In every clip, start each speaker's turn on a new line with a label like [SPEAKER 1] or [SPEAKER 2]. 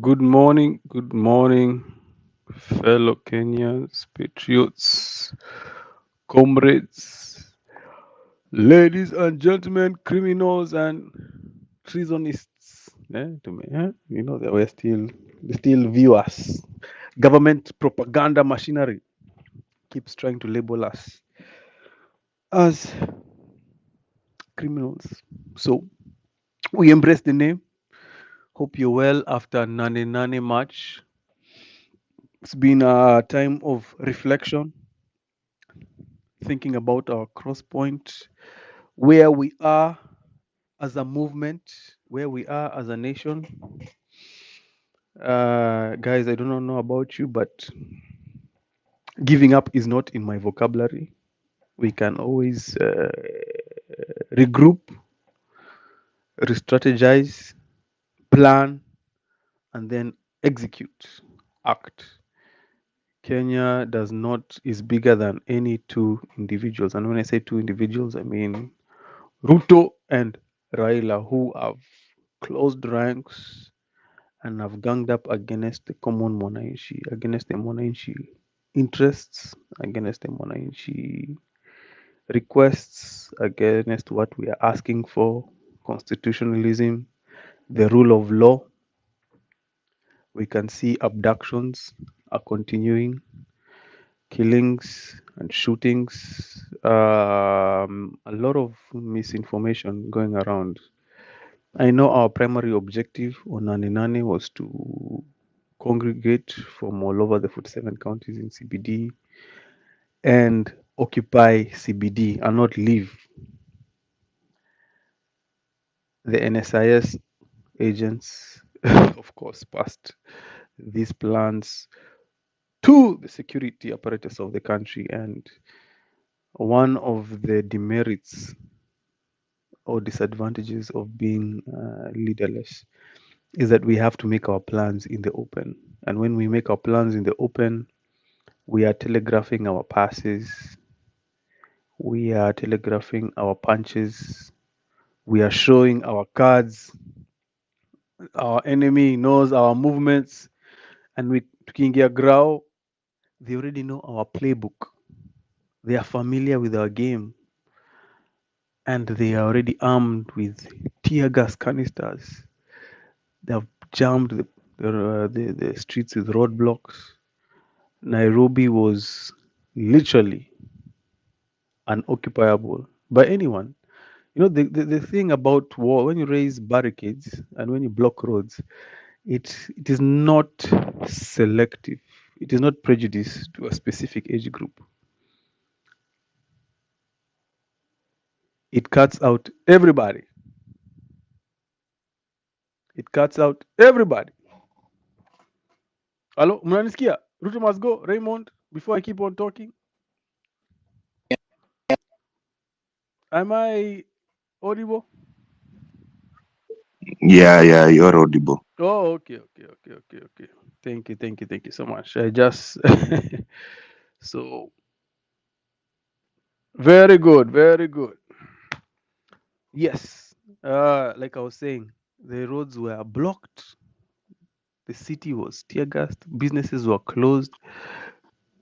[SPEAKER 1] good morning, fellow Kenyans, patriots, comrades, ladies and gentlemen, criminals and treasonists. To me, you know that they still view us. Government propaganda machinery keeps trying to label us as criminals. So we embrace the name. Hope you're well after Nane Nane March. It's been a time of reflection, thinking about our cross point, where we are as a movement, where we are as a nation. Guys, I do not know about you, but giving up is not in my vocabulary. We can always regroup, re strategize, plan, and then execute, act. Kenya does not is bigger than any two individuals. And when I say two individuals, I mean Ruto and Raila, who have closed ranks and have ganged up against the common Mwananchi, against the Mwananchi interests, against the Mwananchi requests, against what we are asking for, constitutionalism, the rule of law. We can see abductions are continuing, killings and shootings, a lot of misinformation going around. I know our primary objective on Nani Nani was to congregate from all over the 47 counties in CBD and occupy CBD and not leave. The NSIS agents, of course, passed these plans to the security apparatus of the country. And one of the demerits or disadvantages of being leaderless is that we have to make our plans in the open. And when we make our plans in the open, we are telegraphing our passes, we are telegraphing our punches, we are showing our cards. Our enemy knows our movements, and we tukiingia grao, they already know our playbook. They are familiar with our game, and they are already armed with tear gas canisters. They have jammed the streets with roadblocks. Nairobi was literally unoccupiable by anyone. You know, the thing about war, when you raise barricades and when you block roads, it is not selective. It is not prejudice to a specific age group. It cuts out everybody. It cuts out everybody. Hello, mnanisikia? Ruto must go. Raymond, before I keep on talking, am I audible?
[SPEAKER 2] Yeah, you're audible.
[SPEAKER 1] Oh, okay. Thank you so much. I just so very good, very good. Yes, like I was saying, the roads were blocked. The city was tear gassed. Businesses were closed.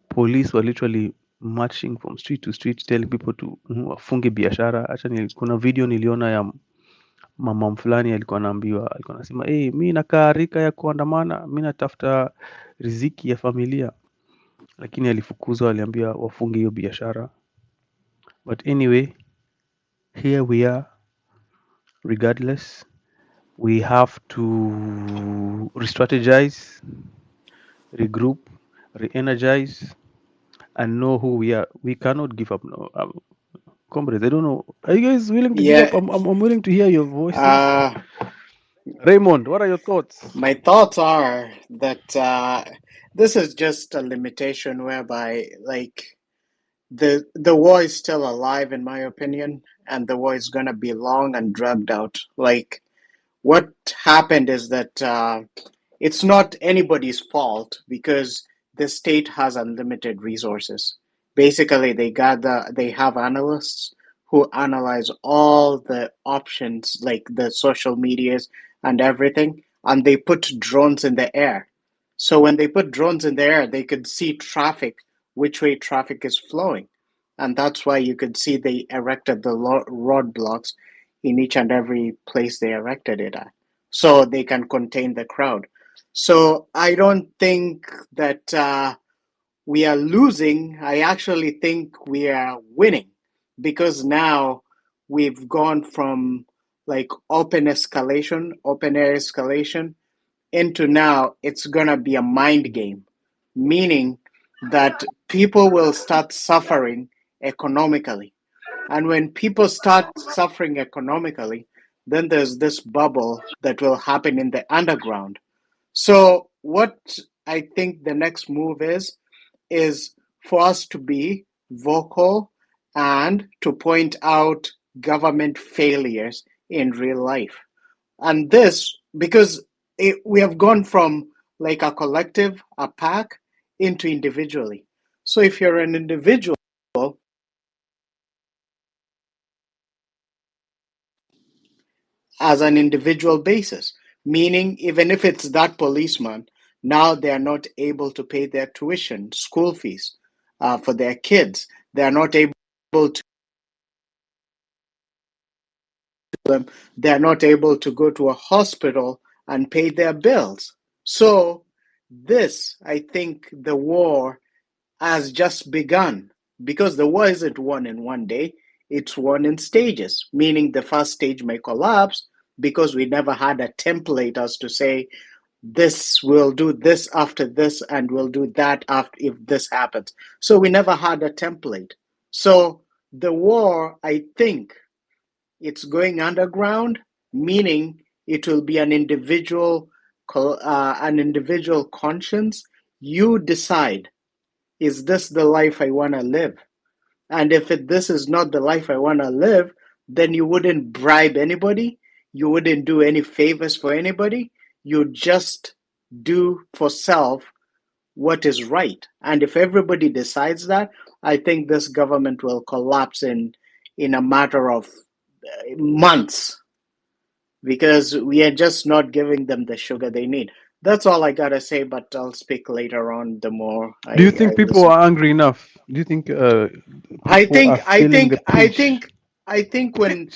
[SPEAKER 1] Police were literally marching from street to street telling people to wafunge biashara. Acha kuna video niliona ya mama fulani alikuwa anasema mi nakaa rika ya kuandamana, mi natafuta riziki ya familia, lakini alifukuzwa, aliambia wafunge hiyo biashara. But anyway, here we are. Regardless, we have to re-strategize, regroup, re-energize, and know who we are. We cannot give up. No, comrades, I don't know. Are you guys willing to give up?
[SPEAKER 3] Yeah.
[SPEAKER 1] I'm willing to hear your voices.
[SPEAKER 3] Uh,
[SPEAKER 1] Raymond, what are your thoughts?
[SPEAKER 3] my thoughts are that this is just a limitation whereby, like, the war is still alive, in my opinion, and the war is gonna be long and dragged out. Like, what happened is that it's not anybody's fault because the state has unlimited resources. Basically, they have analysts who analyze all the options, like the social medias and everything, and they put drones in the air. So when they put drones in the air, they could see traffic, which way traffic is flowing. And that's why you could see they erected the roadblocks in each and every place they erected it at, so they can contain the crowd. So I don't think that we are losing. I actually think we are winning, because now we've gone from like open escalation, open air escalation, into now it's going to be a mind game, meaning that people will start suffering economically. And when people start suffering economically, then there's this bubble that will happen in the underground. So, what I think the next move is for us to be vocal and to point out government failures in real life. And this, because we have gone from like a collective, a pack, into individually. So if you're an individual, as an individual basis, meaning even if it's that policeman, now they are not able to pay their tuition, school fees for their kids. They are not able to. They are not able to go to a hospital and pay their bills. So this, I think, the war has just begun, because the war isn't won in one day. It's won in stages, meaning the first stage may collapse because we never had a template as to say, this will do this after this and we'll do that after if this happens. So we never had a template. So the war, I think, it's going underground, meaning it will be an individual conscience. You decide, is this the life I want to live? And if this is not the life I want to live, then you wouldn't bribe anybody. You wouldn't do any favors for anybody. You just do for self what is right. And if everybody decides that, I think this government will collapse in a matter of months, because we are just not giving them the sugar they need. That's all I gotta say, but I'll speak later on. The more
[SPEAKER 1] Do you
[SPEAKER 3] I
[SPEAKER 1] think people
[SPEAKER 3] listen,
[SPEAKER 1] are angry enough? Do you think
[SPEAKER 3] I
[SPEAKER 1] people
[SPEAKER 3] think
[SPEAKER 1] are
[SPEAKER 3] I
[SPEAKER 1] feeling
[SPEAKER 3] think
[SPEAKER 1] the
[SPEAKER 3] I
[SPEAKER 1] pinch?
[SPEAKER 3] think I think when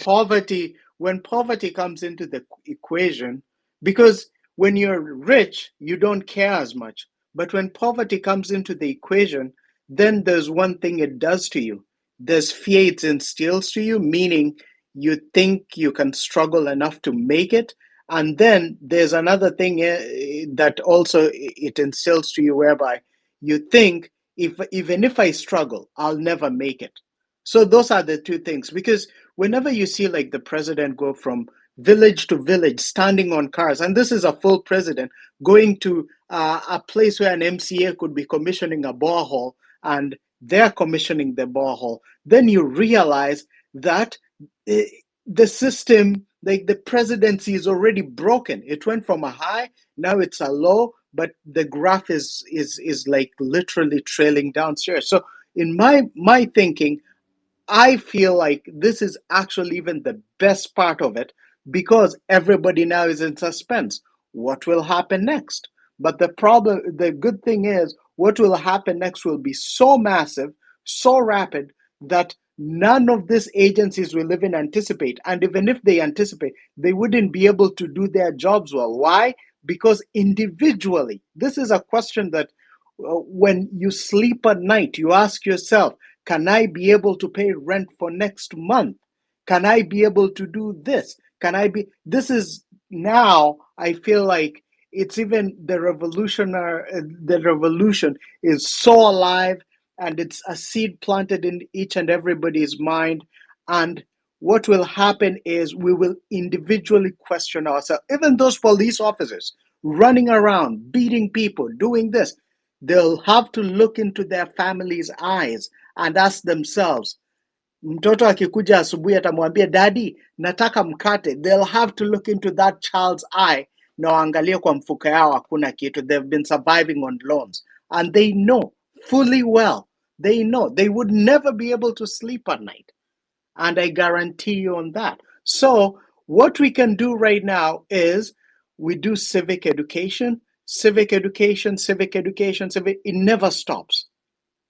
[SPEAKER 3] poverty comes into the equation, because when you're rich, you don't care as much. But when poverty comes into the equation, then there's one thing it does to you. There's fear it instills to you, meaning you think you can struggle enough to make it. And then there's another thing that also it instills to you, whereby you think, if even if I struggle, I'll never make it. So those are the two things. Because whenever you see like the president go from village to village, standing on cars, and this is a full president going to a place where an MCA could be commissioning a borehole, and they're commissioning the borehole, then you realize that uh, the system, like the presidency, is already broken. It went from a high, now it's a low, but the graph is like literally trailing downstairs. So in my thinking, I feel like this is actually even the best part of it, because everybody now is in suspense. What will happen next? But the good thing is, what will happen next will be so massive, so rapid, that none of these agencies will even anticipate. And even if they anticipate, they wouldn't be able to do their jobs well. Why? Because individually, this is a question that when you sleep at night, you ask yourself, can I be able to pay rent for next month? Can I be able to do this? This is now, I feel like it's even the revolution is so alive, and it's a seed planted in each and everybody's mind. And what will happen is we will individually question ourselves. Even those police officers running around, beating people, doing this, they'll have to look into their families' eyes and ask themselves, mtoto akikuja asubuhi atamwambia dadi nataka mkate, they'll have to look into that child's eye na waangalie kwa mfuko yao hakuna kitu. They've been surviving on loans, and they know fully well, they know they would never be able to sleep at night, and I guarantee you on that. So what we can do right now is we do civic education, civic education, civic education, civic. It never stops.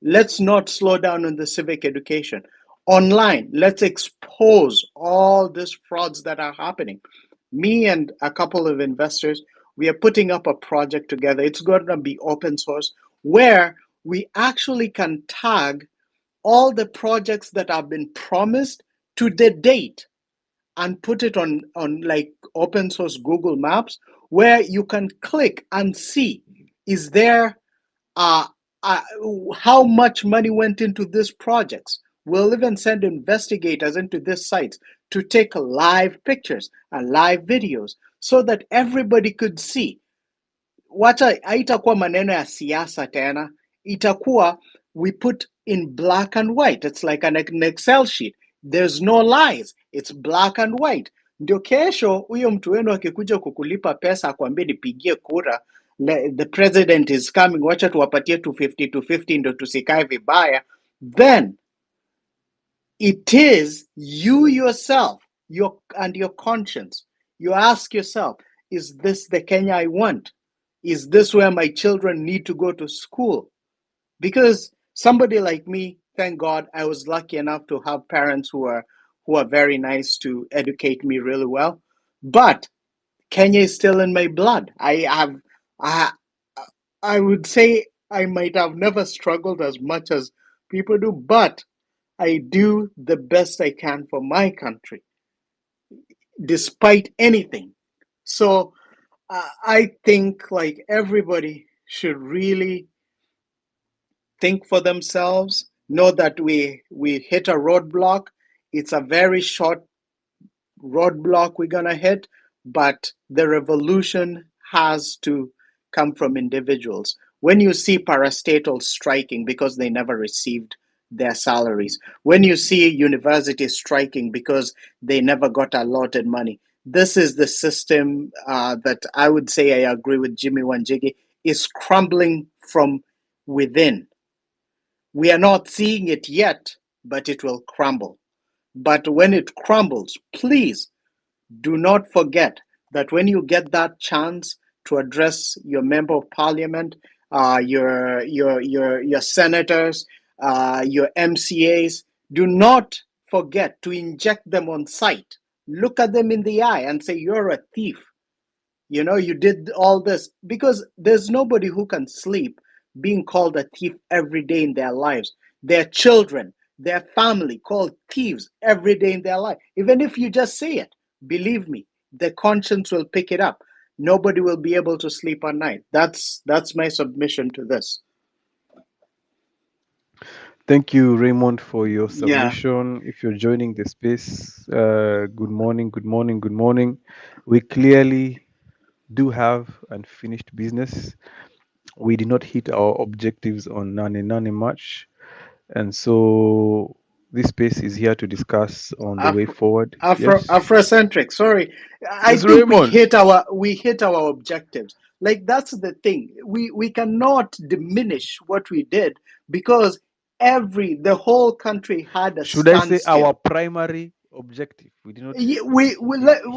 [SPEAKER 3] Let's not slow down on the civic education. Online, let's expose all these frauds that are happening. Me and a couple of investors, we are putting up a project together. It's going to be open source where we actually can tag all the projects that have been promised to the date and put it on like open source Google Maps, where you can click and see, is there uh, uh, how much money went into these projects. We'll even send investigators into these sites to take live pictures and live videos so that everybody could see. Wacha haitakuwa maneno ya siasa tena, itakuwa we put in black and white. It's like an Excel sheet. There's no lies. It's black and white. Ndio kesho huyo mtu wenu akikuja kukulipa pesa akwambie nipigie kura, the president is coming, wacha tuwapatie 250 ndio tusikae vibaya, then it is you yourself, and your conscience. You ask yourself, is this the Kenya I want? Is this where my children need to go to school? Because somebody like me, thank God, I was lucky enough to have parents who are very nice to educate me really well. But Kenya is still in my blood. I would say I might have never struggled as much as people do, but I do the best I can for my country, despite anything. So I think like everybody should really think for themselves, know that we hit a roadblock. It's a very short roadblock we're going to hit, but the revolution has to come from individuals. When you see parastatals striking because they never received their salaries, when you see universities striking because they never got allotted money, this is the system that I would say I agree with Jimmy Wanjigi is crumbling from within. We are not seeing it yet, but it will crumble. But when it crumbles, please do not forget that when you get that chance to address your member of parliament, your senators, your MCAs, do not forget to inject them on sight. Look at them in the eye and say, you're a thief. You know, you did all this, because there's nobody who can sleep being called a thief every day in their lives. Their children, their family called thieves every day in their life. Even if you just say it, believe me, the conscience will pick it up. Nobody will be able to sleep at night. That's my submission to this.
[SPEAKER 1] Thank you, Raymond, for your
[SPEAKER 3] Yeah.
[SPEAKER 1] submission. If you're joining the space, good morning, good morning, good morning. We clearly do have unfinished business. We did not hit our objectives on Nane March. And so this space is here to discuss on the way forward. Yes.
[SPEAKER 3] Afrocentric. Sorry, I
[SPEAKER 1] Yes,
[SPEAKER 3] think
[SPEAKER 1] Raymond.
[SPEAKER 3] we hit our objectives. Like, that's the thing. We cannot diminish what we did, because the whole country had a
[SPEAKER 1] Should I say
[SPEAKER 3] standstill.
[SPEAKER 1] our primary objective? We did not.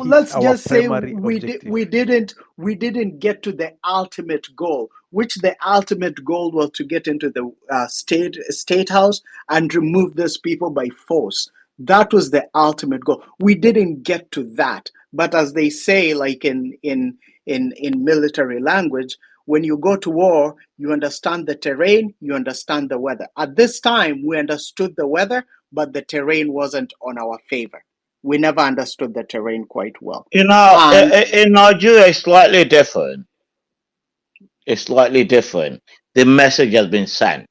[SPEAKER 3] Let's
[SPEAKER 1] our
[SPEAKER 3] just say
[SPEAKER 1] primary objective.
[SPEAKER 3] we didn't get to the ultimate goal, which the ultimate goal was to get into the state house and remove those people by force. That was the ultimate goal. We didn't get to that, but as they say, like in military language, when you go to war, you understand the terrain, you understand the weather. At this time, we understood the weather, but the terrain wasn't on our favor. We never understood the terrain quite well.
[SPEAKER 4] You know, in Nigeria, it's slightly different. It's slightly different. The message has been sent.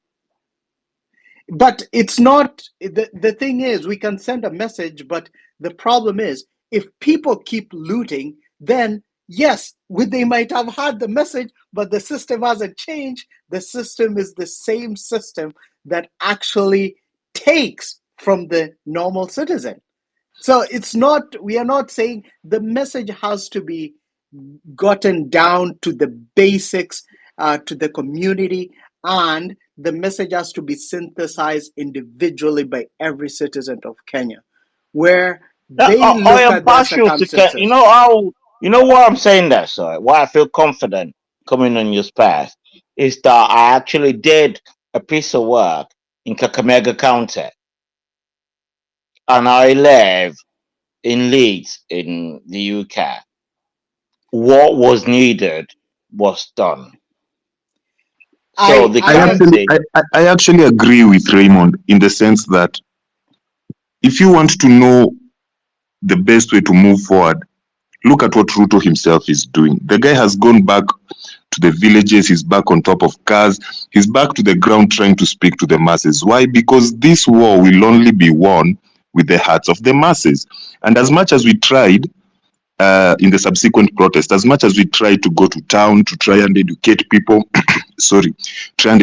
[SPEAKER 3] But it's not, the thing is, we can send a message, but the problem is, if people keep looting, then yes, they might have had the message, but the system hasn't changed. The system is the same system that actually takes from the normal citizen. So we are not saying the message has to be gotten down to the basics, to the community, and the message has to be synthesized individually by every citizen of Kenya, where they look
[SPEAKER 4] I am
[SPEAKER 3] at their
[SPEAKER 4] partial to
[SPEAKER 3] circumstances.
[SPEAKER 4] You know how You know why I'm saying that, sir? Why I feel confident coming on your path is that I actually did a piece of work in Kakamega County, and I live in Leeds in the UK. What was needed was done. So the county,
[SPEAKER 2] I actually agree with Raymond in the sense that if you want to know the best way to move forward, look at what Ruto himself is doing. The guy has gone back to the villages, he's back on top of cars, he's back to the ground trying to speak to the masses. Why? Because this war will only be won with the hearts of the masses. And as much as we tried in the subsequent protest, as much as we tried to go to town to try and educate people, try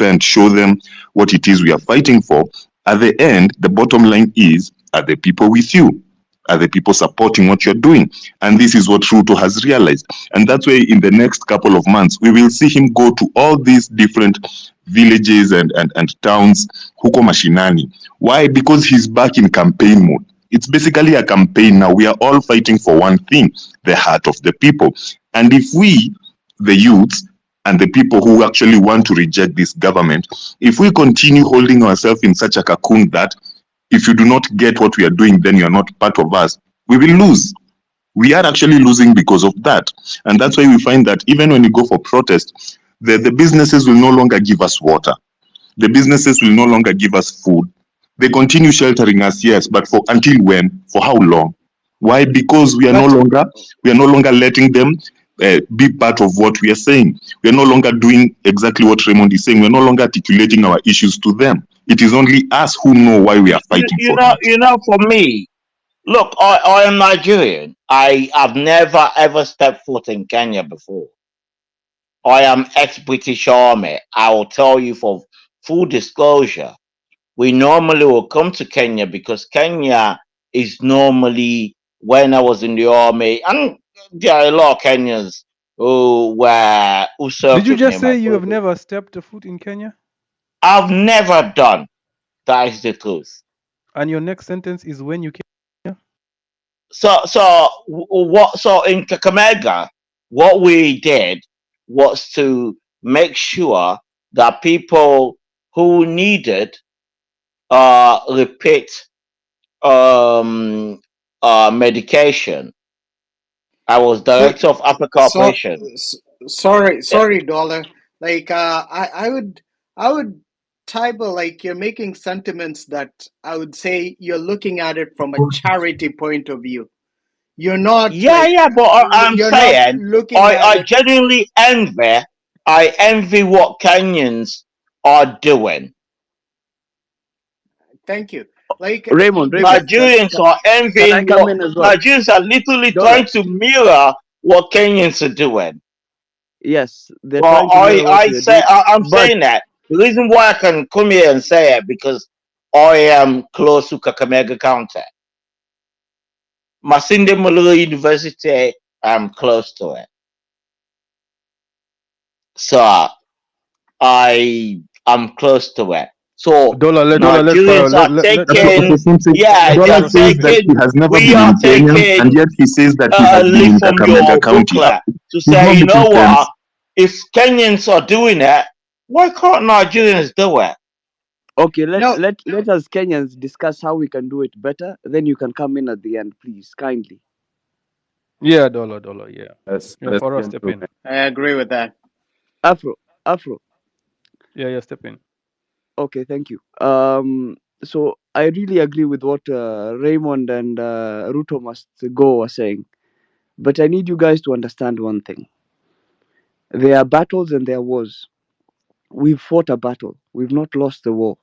[SPEAKER 2] and show them what it is we are fighting for, at the end, the bottom line is, are the people with you? Are the people supporting what you're doing? And this is what Ruto has realized. And that's why in the next couple of months, we will see him go to all these different villages and towns, huko mashinani. Why? Because he's back in campaign mode. It's basically a campaign now. We are all fighting for one thing, the heart of the people. And if we, the youths, and the people who actually want to reject this government, if we continue holding ourselves in such a cocoon that if you do not get what we are doing, then you're not part of us, we will lose. We are actually losing because of that. And that's why we find that even when we go for protest, the businesses will no longer give us water. The businesses will no longer give us food. They continue sheltering us, yes, but for until when? For how long? Why? Because we are no longer letting them be part of what we are saying. We are no longer doing exactly what Raymond is saying. We are no longer articulating our issues to them. It is only us who know why we are fighting for it.
[SPEAKER 4] you know, for me, look, I am Nigerian. I have never ever stepped foot in Kenya before. I am ex-British Army. I will tell you for full disclosure, we normally will come to Kenya because Kenya is normally, when I was in the army, and there are a lot of Kenyans who served
[SPEAKER 1] Did you
[SPEAKER 4] with me
[SPEAKER 1] just
[SPEAKER 4] in my
[SPEAKER 1] say you have
[SPEAKER 4] service.
[SPEAKER 1] never stepped a foot in Kenya?
[SPEAKER 4] I've never done. That is the truth.
[SPEAKER 1] And your next sentence is when you came?
[SPEAKER 4] So in Kakamega, what we did was to make sure that people who needed repeat medication. I was
[SPEAKER 3] So,
[SPEAKER 4] director of Africa
[SPEAKER 3] so
[SPEAKER 4] operation.
[SPEAKER 3] sorry, Dollar. Like, I would type of like you're making sentiments that I would say you're looking at it from a charity point of view. You're not like
[SPEAKER 4] Yeah, but I'm
[SPEAKER 3] you're not
[SPEAKER 4] saying
[SPEAKER 3] looking at
[SPEAKER 4] I
[SPEAKER 3] it.
[SPEAKER 4] genuinely envy. I envy what Kenyans are doing.
[SPEAKER 3] Thank you. Like
[SPEAKER 5] Raymond,
[SPEAKER 3] because
[SPEAKER 4] Nigerians are
[SPEAKER 5] can I
[SPEAKER 4] envying
[SPEAKER 5] come
[SPEAKER 4] what
[SPEAKER 5] in as well?
[SPEAKER 4] Nigerians are literally
[SPEAKER 5] Dollar.
[SPEAKER 4] trying to mirror what Kenyans are doing.
[SPEAKER 5] Yes, they're
[SPEAKER 4] Well,
[SPEAKER 5] trying to mirror what we're doing.
[SPEAKER 4] I'm
[SPEAKER 5] But
[SPEAKER 4] saying that the reason why I can come here and say it because I am close to Kakamega County. Masinde Muliro University, I'm close to it. So I am close to it. So
[SPEAKER 1] Dollar, let's
[SPEAKER 4] Nigerians
[SPEAKER 1] follow.
[SPEAKER 4] are taking, yeah, they
[SPEAKER 2] Dollar
[SPEAKER 4] are
[SPEAKER 1] Let's
[SPEAKER 2] says
[SPEAKER 1] step in.
[SPEAKER 2] that
[SPEAKER 4] taking,
[SPEAKER 2] he has never
[SPEAKER 4] we
[SPEAKER 2] been
[SPEAKER 4] are
[SPEAKER 2] in Kenya, and
[SPEAKER 4] taking
[SPEAKER 2] yet he says that he
[SPEAKER 4] a
[SPEAKER 2] has been
[SPEAKER 4] leaf
[SPEAKER 2] in
[SPEAKER 4] from
[SPEAKER 2] Kakamega
[SPEAKER 4] your
[SPEAKER 2] County.
[SPEAKER 4] booklet to
[SPEAKER 2] He's
[SPEAKER 4] say,
[SPEAKER 2] not
[SPEAKER 4] you know
[SPEAKER 2] making
[SPEAKER 4] what,
[SPEAKER 2] sense.
[SPEAKER 4] if Kenyans are doing it, why can't Nigerians do it?
[SPEAKER 5] okay,
[SPEAKER 3] no,
[SPEAKER 5] let us Kenyans discuss how we can do it better. Then you can come in at the end, please, kindly.
[SPEAKER 1] Yeah, Dollar, yeah.
[SPEAKER 6] Let's
[SPEAKER 1] Yeah, for us,
[SPEAKER 6] jump
[SPEAKER 1] step
[SPEAKER 6] to
[SPEAKER 1] in.
[SPEAKER 3] I agree with that.
[SPEAKER 5] Afro.
[SPEAKER 1] Yeah, step in.
[SPEAKER 5] Okay, thank you. So I really agree with what Raymond and Ruto must go are saying, but I need you guys to understand one thing: there are battles and there are wars. We've fought a battle. We've not lost the war,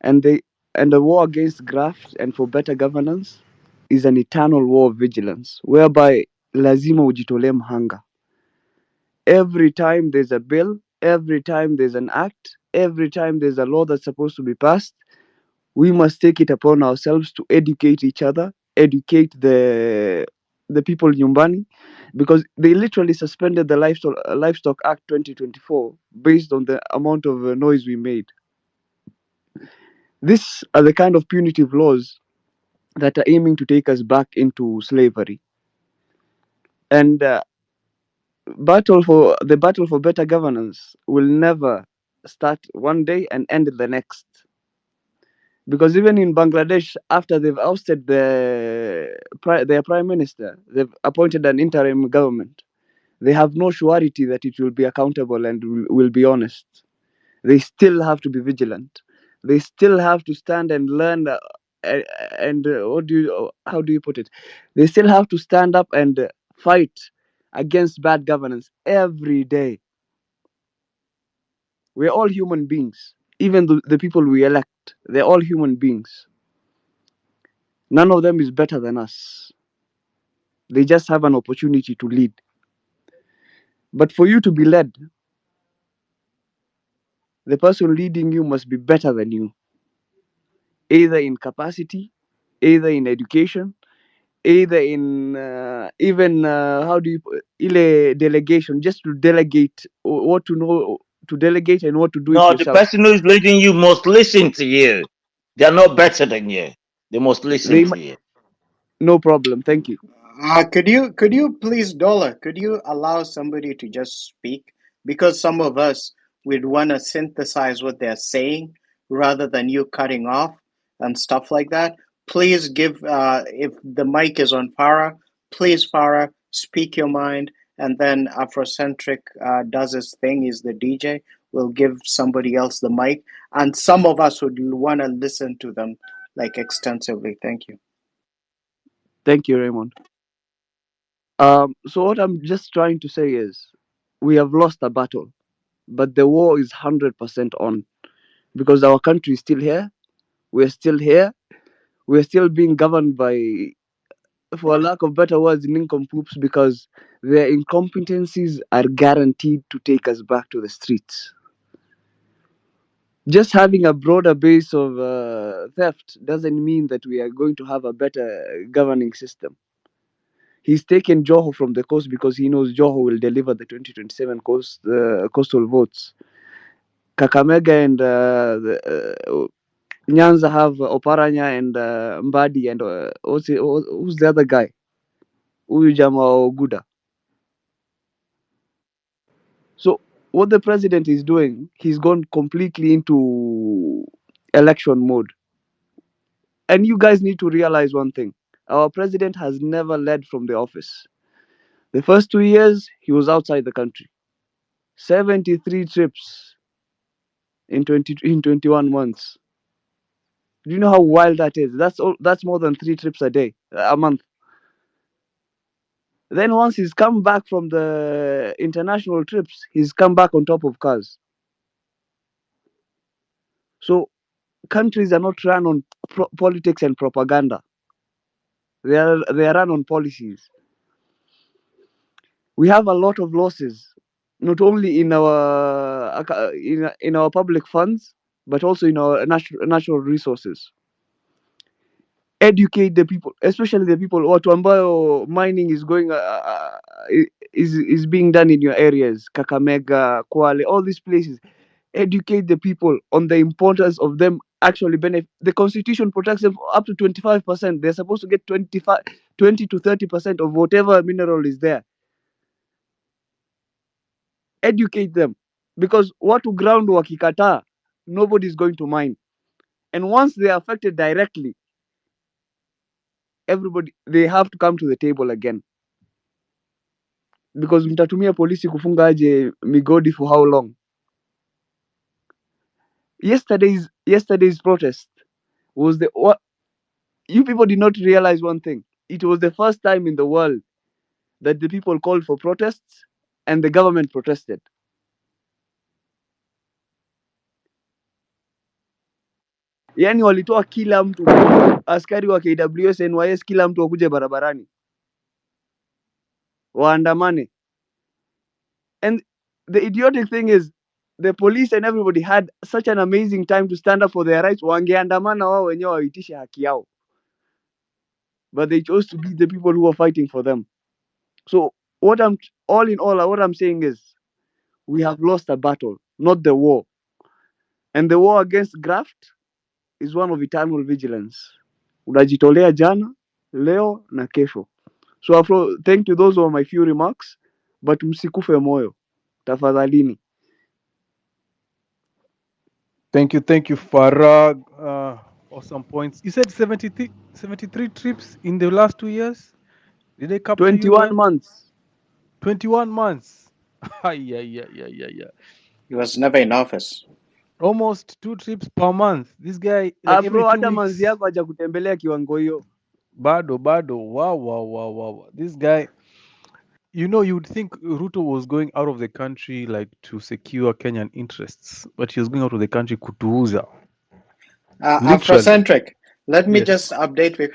[SPEAKER 5] and the war against graft and for better governance is an eternal war of vigilance, whereby lazima ujitolee mhanga. Every time there's a bill, every time there's an act, every time there's a law that's supposed to be passed, we must take it upon ourselves to educate each other, educate the people nyumbani, because they literally suspended the Livestock Act 2024 based on the amount of noise we made. These are the kind of punitive laws that are aiming to take us back into slavery. And the battle for better governance will never start one day and end the next. Because even in Bangladesh, after they've ousted their prime minister, they've appointed an interim government. They have no surety that it will be accountable and will be honest. They still have to be vigilant. They still have to stand and learn. And how do you put it? They still have to stand up and fight against bad governance every day. We're all human beings. Even the people we elect, they're all human beings. None of them is better than us. They just have an opportunity to lead. But for you to be led, the person leading you must be better than you, either in capacity, either in education, either in even how do you ile delegation, just to delegate what to know, to delegate and what to do it
[SPEAKER 4] No, the
[SPEAKER 5] yourself.
[SPEAKER 4] person who's leading you must listen to you. They're not better than you. They must listen
[SPEAKER 5] They
[SPEAKER 4] to you.
[SPEAKER 5] No problem, thank you.
[SPEAKER 3] Could you please, Dollar, could you allow somebody to just speak? Because some of us would want to synthesize what they're saying rather than you cutting off and stuff like that. Please give, if the mic is on Farah, please, Farah, speak your mind, and then Afrocentric does his thing, he's the DJ. We'll give somebody else the mic, and some of us would want to listen to them like extensively. Thank you.
[SPEAKER 5] Thank you, Raymond. So what I'm just trying to say is we have lost a battle, but the war is 100% on, because our country is still here. We're still here. We're still being governed by, for lack of better words, nincompoops, because their incompetencies are guaranteed to take us back to the streets. Just having a broader base of theft doesn't mean that we are going to have a better governing system. He's taken Joho from the coast because he knows Joho will deliver the 2027 coastal votes. Kakamega and Nyanza have Oparanya and Mbadi and who's the other guy? Huyu jamaa wa Oguda. So what the president is doing, he's gone completely into election mode. And you guys need to realize one thing. Our president has never led from the office. The first 2 years, he was outside the country. 73 trips in 21 months. Do you know how wild that is? That's more than 3 trips a month. Then once he's come back from the international trips, he's come back on top of cars. So countries are not run on politics and propaganda. They are run on policies. We have a lot of losses, not only in our in our public funds, but also in our natural resources. Educate the people, especially the people watu ambayo mining is going is being done in your areas, Kakamega, Kwale, all these places. Educate the people on the importance of them actually benefit. The constitution protects them up to 25%. They're supposed to get 20 to 30% of whatever mineral is there. Educate them, because watu ground wakikataa, nobody is going to mine. And once they are affected directly, everybody, they have to come to the table again. Because mtatumia polisi kufunga aje migodi for how long? Yesterday's protest was what you people did not realize one thing. It was the first time in the world that the people called for protests and the government protested. Yani walitoa kila mtu, askari wa KWS, NYS, kila mtu wakuje barabarani waandamane. And the idiotic thing is the police and everybody had such an amazing time to stand up for their rights. Wangeandamana wao wenyewe waitishe haki yao, but they chose to be the people who are fighting for them. So what I'm saying is we have lost a battle, not the war. And the war against graft is one of eternal vigilance. Unajitolea jana, leo na kesho. So Afro, thank you. Those were my few remarks, but msikufe moyo tafadhalini.
[SPEAKER 1] Thank you, Farag. Awesome points. You said 73 trips in the last 2 years. Did they capture you
[SPEAKER 5] 21
[SPEAKER 1] well?
[SPEAKER 5] months.
[SPEAKER 1] 21 months. Yeah.
[SPEAKER 3] He was never in office.
[SPEAKER 1] Almost 2 trips per month. This guy, like every
[SPEAKER 5] Afro,
[SPEAKER 1] 2
[SPEAKER 5] hata manzi
[SPEAKER 1] weeks.
[SPEAKER 5] yako haja kutembelea kiwango hiyo.
[SPEAKER 1] Bado. Wow. This guy, you'd think Ruto was going out of the country like to secure Kenyan interests, but he was going out of the country kutuuza. Literally.
[SPEAKER 3] Afrocentric. Let me
[SPEAKER 1] Yes.
[SPEAKER 3] just update you.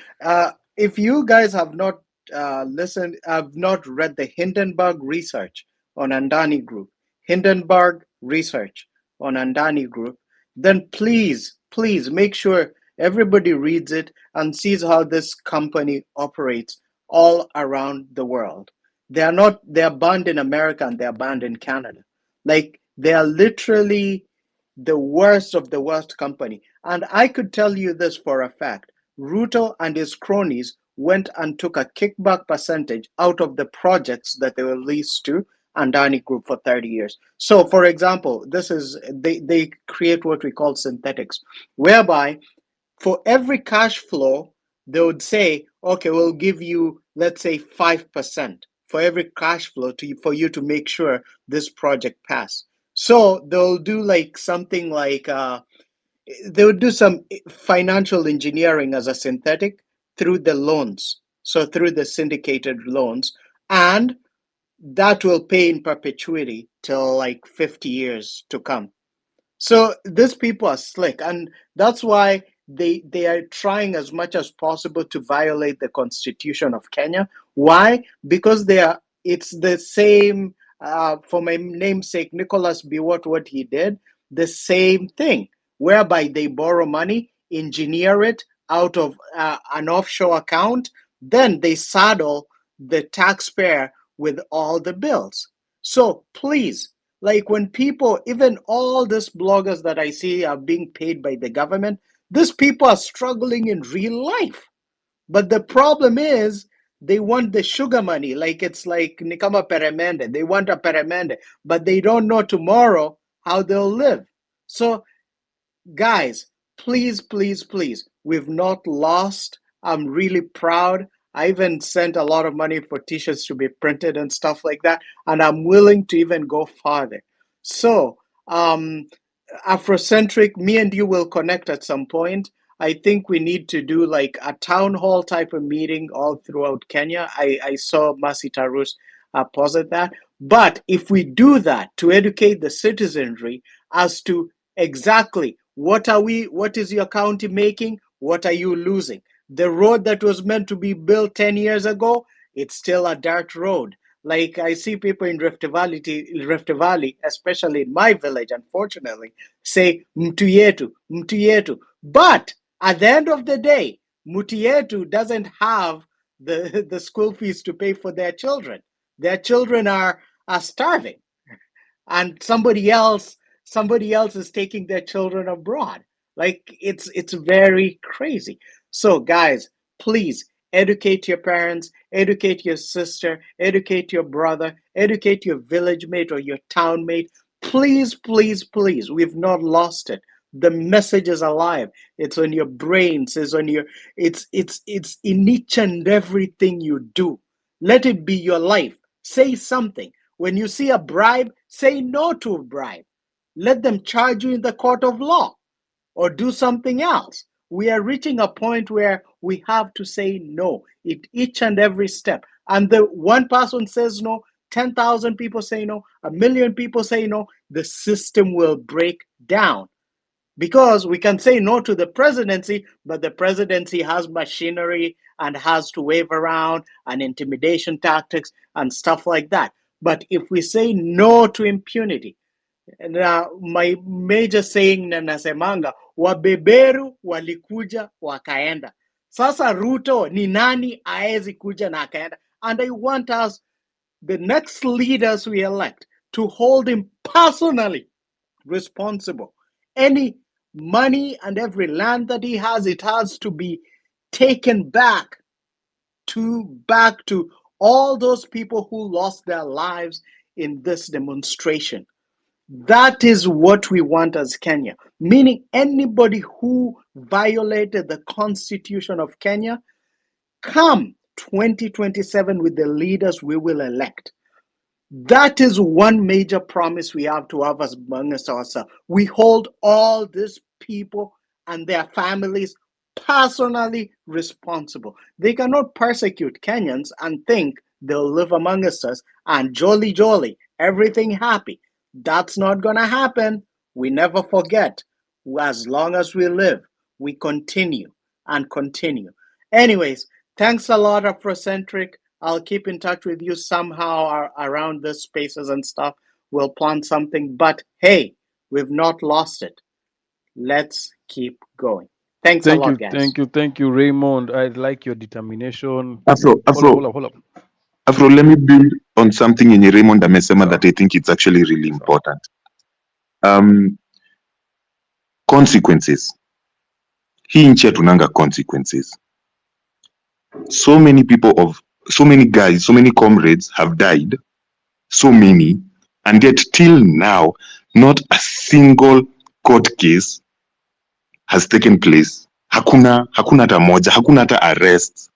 [SPEAKER 3] If you guys have not have not read the Hindenburg research on Andani Group, Hindenburg research on Andani Group, then please make sure everybody reads it and sees how this company operates all around the world. They're banned in America and they're banned in Canada. Like they are literally the worst of the worst company. And I could tell you this for a fact. Ruto and his cronies went and took a kickback percentage out of the projects that they were leased to Andani Group for 30 years. So, for example, they create what we call synthetics, whereby for every cash flow, they would say, okay, we'll give you, let's say, 5% for every cash flow for you to make sure this project pass. So they'll do like something like they would do some financial engineering as a synthetic through the loans, so through the syndicated loans, and that will pay in perpetuity till like 50 years to come. So these people are slick, and that's why they are trying as much as possible to violate the Constitution of Kenya. Why? Because it's the same. For my namesake, Nicholas Biwott, what he did, the same thing, whereby they borrow money, engineer it out of an offshore account, then they saddle the taxpayer with all the bills. So please, like when people, even all these bloggers that I see are being paid by the government, these people are struggling in real life. But the problem is they want the sugar money. Like it's like Nikama Peremende. They want a Peremende, but they don't know tomorrow how they'll live. So guys, please, we've not lost. I'm really proud. I even sent a lot of money for t-shirts to be printed and stuff like that, and I'm willing to even go farther. So, Afrocentric, me and you will connect at some point. I think we need to do like a town hall type of meeting all throughout Kenya. I saw Masi Tarus posit that. But if we do that to educate the citizenry as to exactly what is your county making, what are you losing? The road that was meant to be built 10 years ago, it's still a dirt road. Like I see people in Rift Valley, especially in my village, unfortunately, say mtu yetu. But at the end of the day, mtu yetu doesn't have the school fees to pay for their children. Their children are starving, and somebody else is taking their children abroad. Like it's very crazy. So guys, please educate your parents, educate your sister, educate your brother, educate your village mate or your town mate. Please, we've not lost it. The message is alive. It's on your brains, it's on your it's in each and everything you do. Let it be your life. Say something. When you see a bribe, say no to a bribe. Let them charge you in the court of law or do something else. We are reaching a point where we have to say no at each and every step. And the one person says no, 10,000 people say no, 1,000,000 people say no, the system will break down. Because we can say no to the presidency, but the presidency has machinery and has to wave around and intimidation tactics and stuff like that. But if we say no to impunity, na my major saying na nasemanga, wabeberu walikuja wakaenda. Sasa Ruto ni nani aezi kuja na akaenda? And I want us, the next leaders we elect, to hold him personally responsible. Any money and every land that he has, it has to be taken back back to all those people who lost their lives in this demonstration. That is what we want as Kenya, meaning anybody who violated the Constitution of Kenya, come 2027 with the leaders we will elect. That is one major promise we have to have as amongst ourselves. We hold all these people and their families personally responsible. They cannot persecute Kenyans and think they'll live amongst us and jolly, everything happy. That's not going to happen. We never forget. As long as we live, we continue and continue. Anyways, thanks a lot, Afrocentric. I'll keep in touch with you somehow around the spaces and stuff. We'll plan something. But hey, we've not lost it. Let's keep going. Thanks a lot, guys.
[SPEAKER 1] Thank you, Raymond. I like your determination.
[SPEAKER 2] Afro,
[SPEAKER 1] Hold up.
[SPEAKER 2] Afro, let me build on something in Raymond amesema that I think it's actually really important. Consequences. Hii nchi hatunanga consequences. So many guys, so many comrades have died, so many, and yet till now, not a single court case has taken place. Hakuna hata moja, hakuna hata arrest.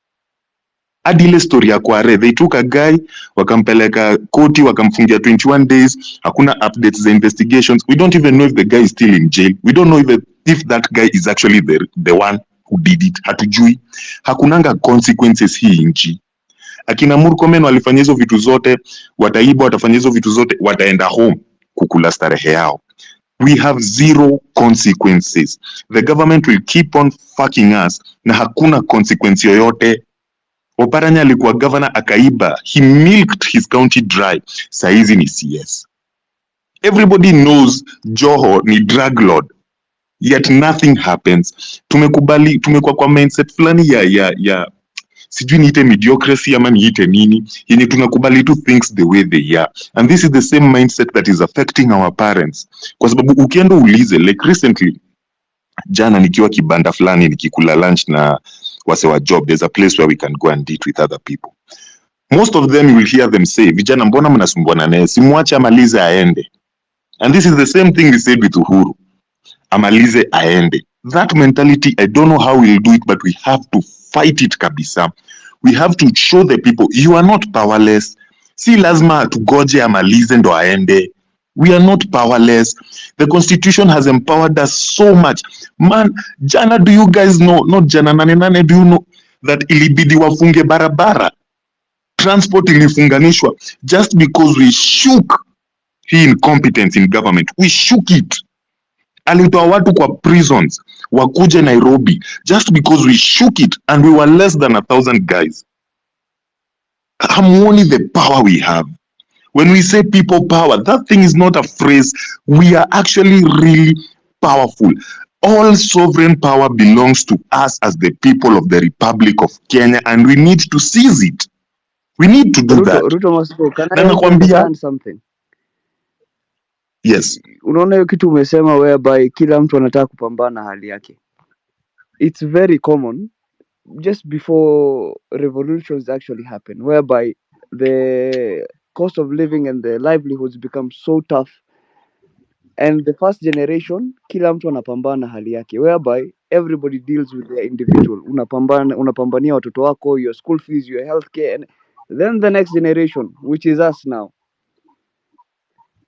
[SPEAKER 2] Hadi ile story ya Kware, they took a guy, wakampeleka koti, wakamfungia 21 days, hakuna updates the investigations. We don't even know if the guy is still in jail. We don't know if that guy is actually the one who did it. Hatujui. Hakunanga consequences hii nchi. Akina Murkomen walifanya hizo vitu zote, wataiba, watafanya hizo vitu zote, wataenda home kukula starehe yao. We have zero consequences. The government will keep on fucking us na hakuna consequence yoyote. Oparanya alikuwa governor akaiba. He milked his county dry. Saizi ni CS. Everybody knows Joho ni drug lord. Yet nothing happens. Tumekuwa kwa mindset fulani ya sijui niite mediocracy ama niite nini, yenye tunakubali tu things the way they are. And this is the same mindset that is affecting our parents. Kwa sababu ukienda ulize, like recently, jana nikiwa kibanda fulani nikikula lunch na wase wa job, there's a place where we can go and eat with other people. Most of them you will hear them say, vijana mbona mnasumbuana naye, simwache amalize aende. And this is the same thing we said with Uhuru. Amalize aende. That mentality, I don't know how we'll do it, but we have to fight it kabisa. We have to show the people, you are not powerless. Si lazima tugoje amalize ndo aende. We are not powerless. The Constitution has empowered us so much. Man, jana, do you guys know, not jana nane, do you know that ilibidi wafunge barabara? Transport ilifunganishwa just because we shook hii incompetence in government. We shook it. Alitoa watu kwa prisons wakuje Nairobi just because we shook it, and we were less than 1,000 guys. Hamuoni the power we have. When we say people power, that thing is not a phrase. We are actually really powerful. All sovereign power belongs to us as the people of the Republic of Kenya, and we need to seize it. We need to do that.
[SPEAKER 5] Ruto must go. Can
[SPEAKER 2] Na
[SPEAKER 5] I
[SPEAKER 2] nakwambia,
[SPEAKER 5] understand something?
[SPEAKER 2] yes.
[SPEAKER 5] Unaona hiyo kitu umesema whereby kila mtu anataka kupambana hali yake. It's very common just before revolutions actually happen, whereby the cost of living and the livelihoods become so tough, and the first generation kila mtu anapambana hali yake, whereby everybody deals with their individual. Unapambania watoto wako, your school fees, your healthcare, and then the next generation, which is us now,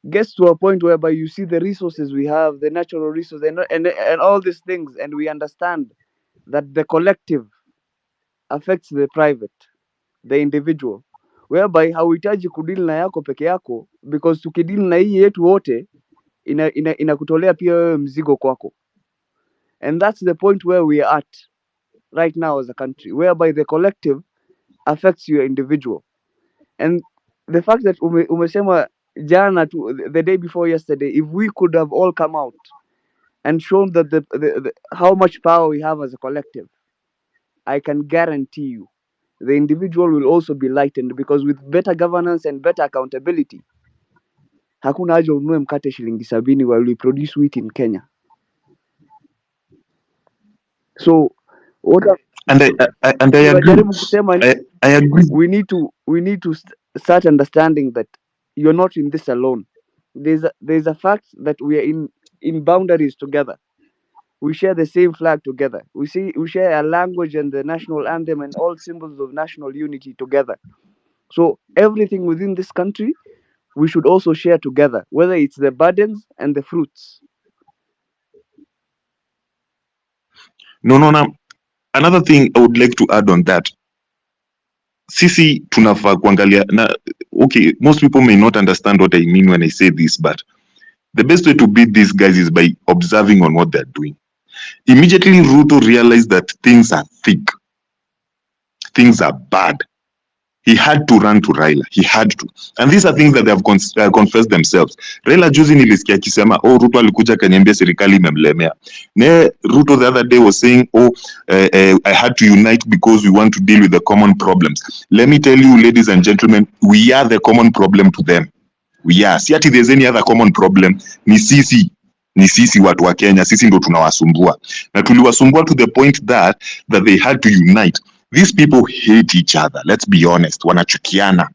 [SPEAKER 5] gets to a point whereby you see the resources we have, the natural resources, and all these things, and we understand that the collective affects the private, the individual, whereby hauhitaji kudili na yako peke yako, because tukidili na hii yetu wote inakutolea pia wewe mzigo kwako. And that's the point where we are at right now as a country, whereby the collective affects your individual. And the fact that umesema jana the day before yesterday, if we could have all come out and shown that the how much power we have as a collective, I can guarantee you the individual will also be lightened, because with better governance and better accountability, hakuna haja ununue mkate shilingi 70 while we produce wheat in Kenya. So what
[SPEAKER 2] And I agree.
[SPEAKER 5] unajaribu kusema
[SPEAKER 2] I agree.
[SPEAKER 5] We need to start understanding that you're not in this alone. There's a fact that we are in boundaries together. We share the same flag together. We share a language and the national anthem and all symbols of national unity together. So everything within this country we should also share together, whether it's the burdens and the fruits.
[SPEAKER 2] No. Another thing I would like to add on that, sisi tunafaa kuangalia na, okay, most people may not understand what I mean when I say this, but the best way to beat these guys is by observing on what they're doing. Immediately Ruto realized that things are thick, things are bad. He had to run to Raila. He had to. And these are things that they have confessed themselves. Raila juzi nilisikia akisema, oh, Ruto alikuja kaniambia serikali imemlemea. Ne, Ruto the other day was saying, oh, I had to unite because we want to deal with the common problems. Let me tell you, ladies and gentlemen, we are the common problem to them. We are. Si ati there's any other common problem. Ni sisi watu wa Kenya. Sisi ndo tunawasumbua. Na tuliwasumbua to the point that they had to unite. These people hate each other. Let's be honest. Wanachukiana.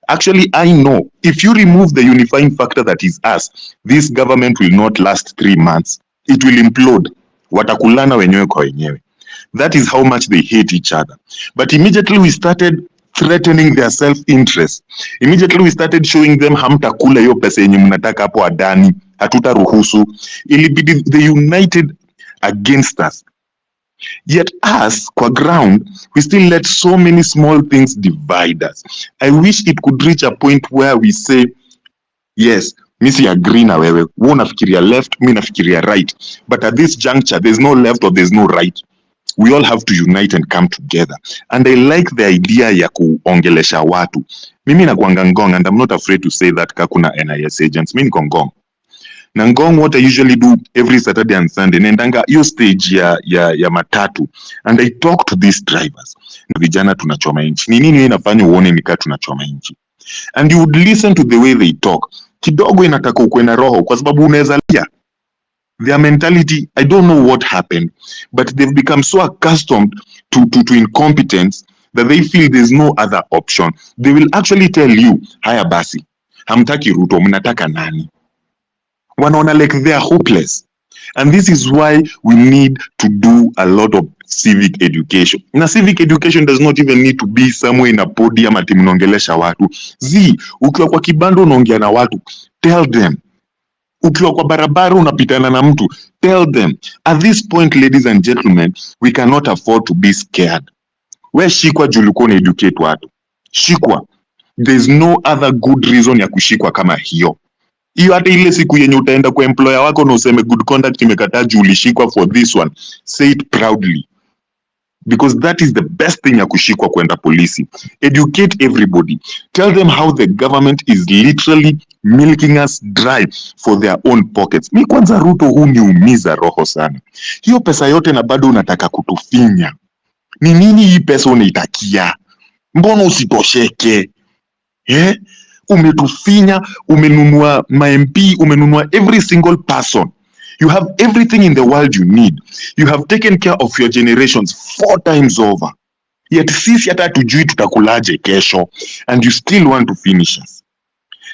[SPEAKER 2] Actually, I know if you remove the unifying factor that is us, this government will not last 3 months. It will implode. Watakulana wenyewe kwa wenyewe. That is how much they hate each other. But immediately we started threatening their self-interest. Immediately we started showing them hamtakula hiyo pesa yenye mnataka hapo Adani, hatutaruhusu. Ilibidi they united against us. Yet us, kwa ground, we still let so many small things divide us. I wish it could reach a point where we say, yes, mi si agree na wewe, wewe unafikiria left, mi nafikiria right. But at this juncture, there's no left or there's no right. We all have to unite and come together. And I like the idea ya kuongelesha watu. Mimi nakuanga Ngong, and I'm not afraid to say that kakuna NIS agents. Mi niko Ngong. Na Ngong, what I usually do every Saturday and Sunday, nendanga hiyo stage ya matatu, and I talk to these drivers. Na vijana tunachoma inchi. Ni nini inafanya uone nika tunachoma inchi? And you would listen to the way they talk. Kidogo inataka ukwe na roho kwa sababu unaweza lia. Their mentality, I don't know what happened, but they've become so accustomed to incompetence that they feel there's no other option. They will actually tell you, haya basi, hamtaki Ruto, mnataka nani? Wanaona like they are hopeless. And this is why we need to do a lot of civic education. Na civic education does not even need to be somewhere in a podium ati mnaongelesha watu. Ukiwa kwa kibando unaongea na watu, tell them. Ukiwa kwa barabara unapitana na mtu, tell them. At this point, ladies and gentlemen, we cannot afford to be scared. We shikwa julikuwa na educate watu. Shikwa. There's no other good reason ya kushikwa kama hiyo. Hiyo hata ile siku yenye utaenda kwa employer wako na useme good conduct imekataa juu ulishikwa for this one, say it proudly. Because that is the best thing ya kushikwa kwenda polisi. Educate everybody. Tell them how the government is literally milking us dry for their own pockets. Mi kwanza Ruto huniumiza roho sana. Hiyo pesa yote na bado unataka kutufinya. Ni nini hii pesa unaitakia? Mbona usitosheke? Umetufinya, umenunua ma-MP, umenunua every single person. You have everything in the world you need. You have taken care of your generations 4 times over. Yet sisi hata tujui tutakulaje kesho, and you still want to finish us.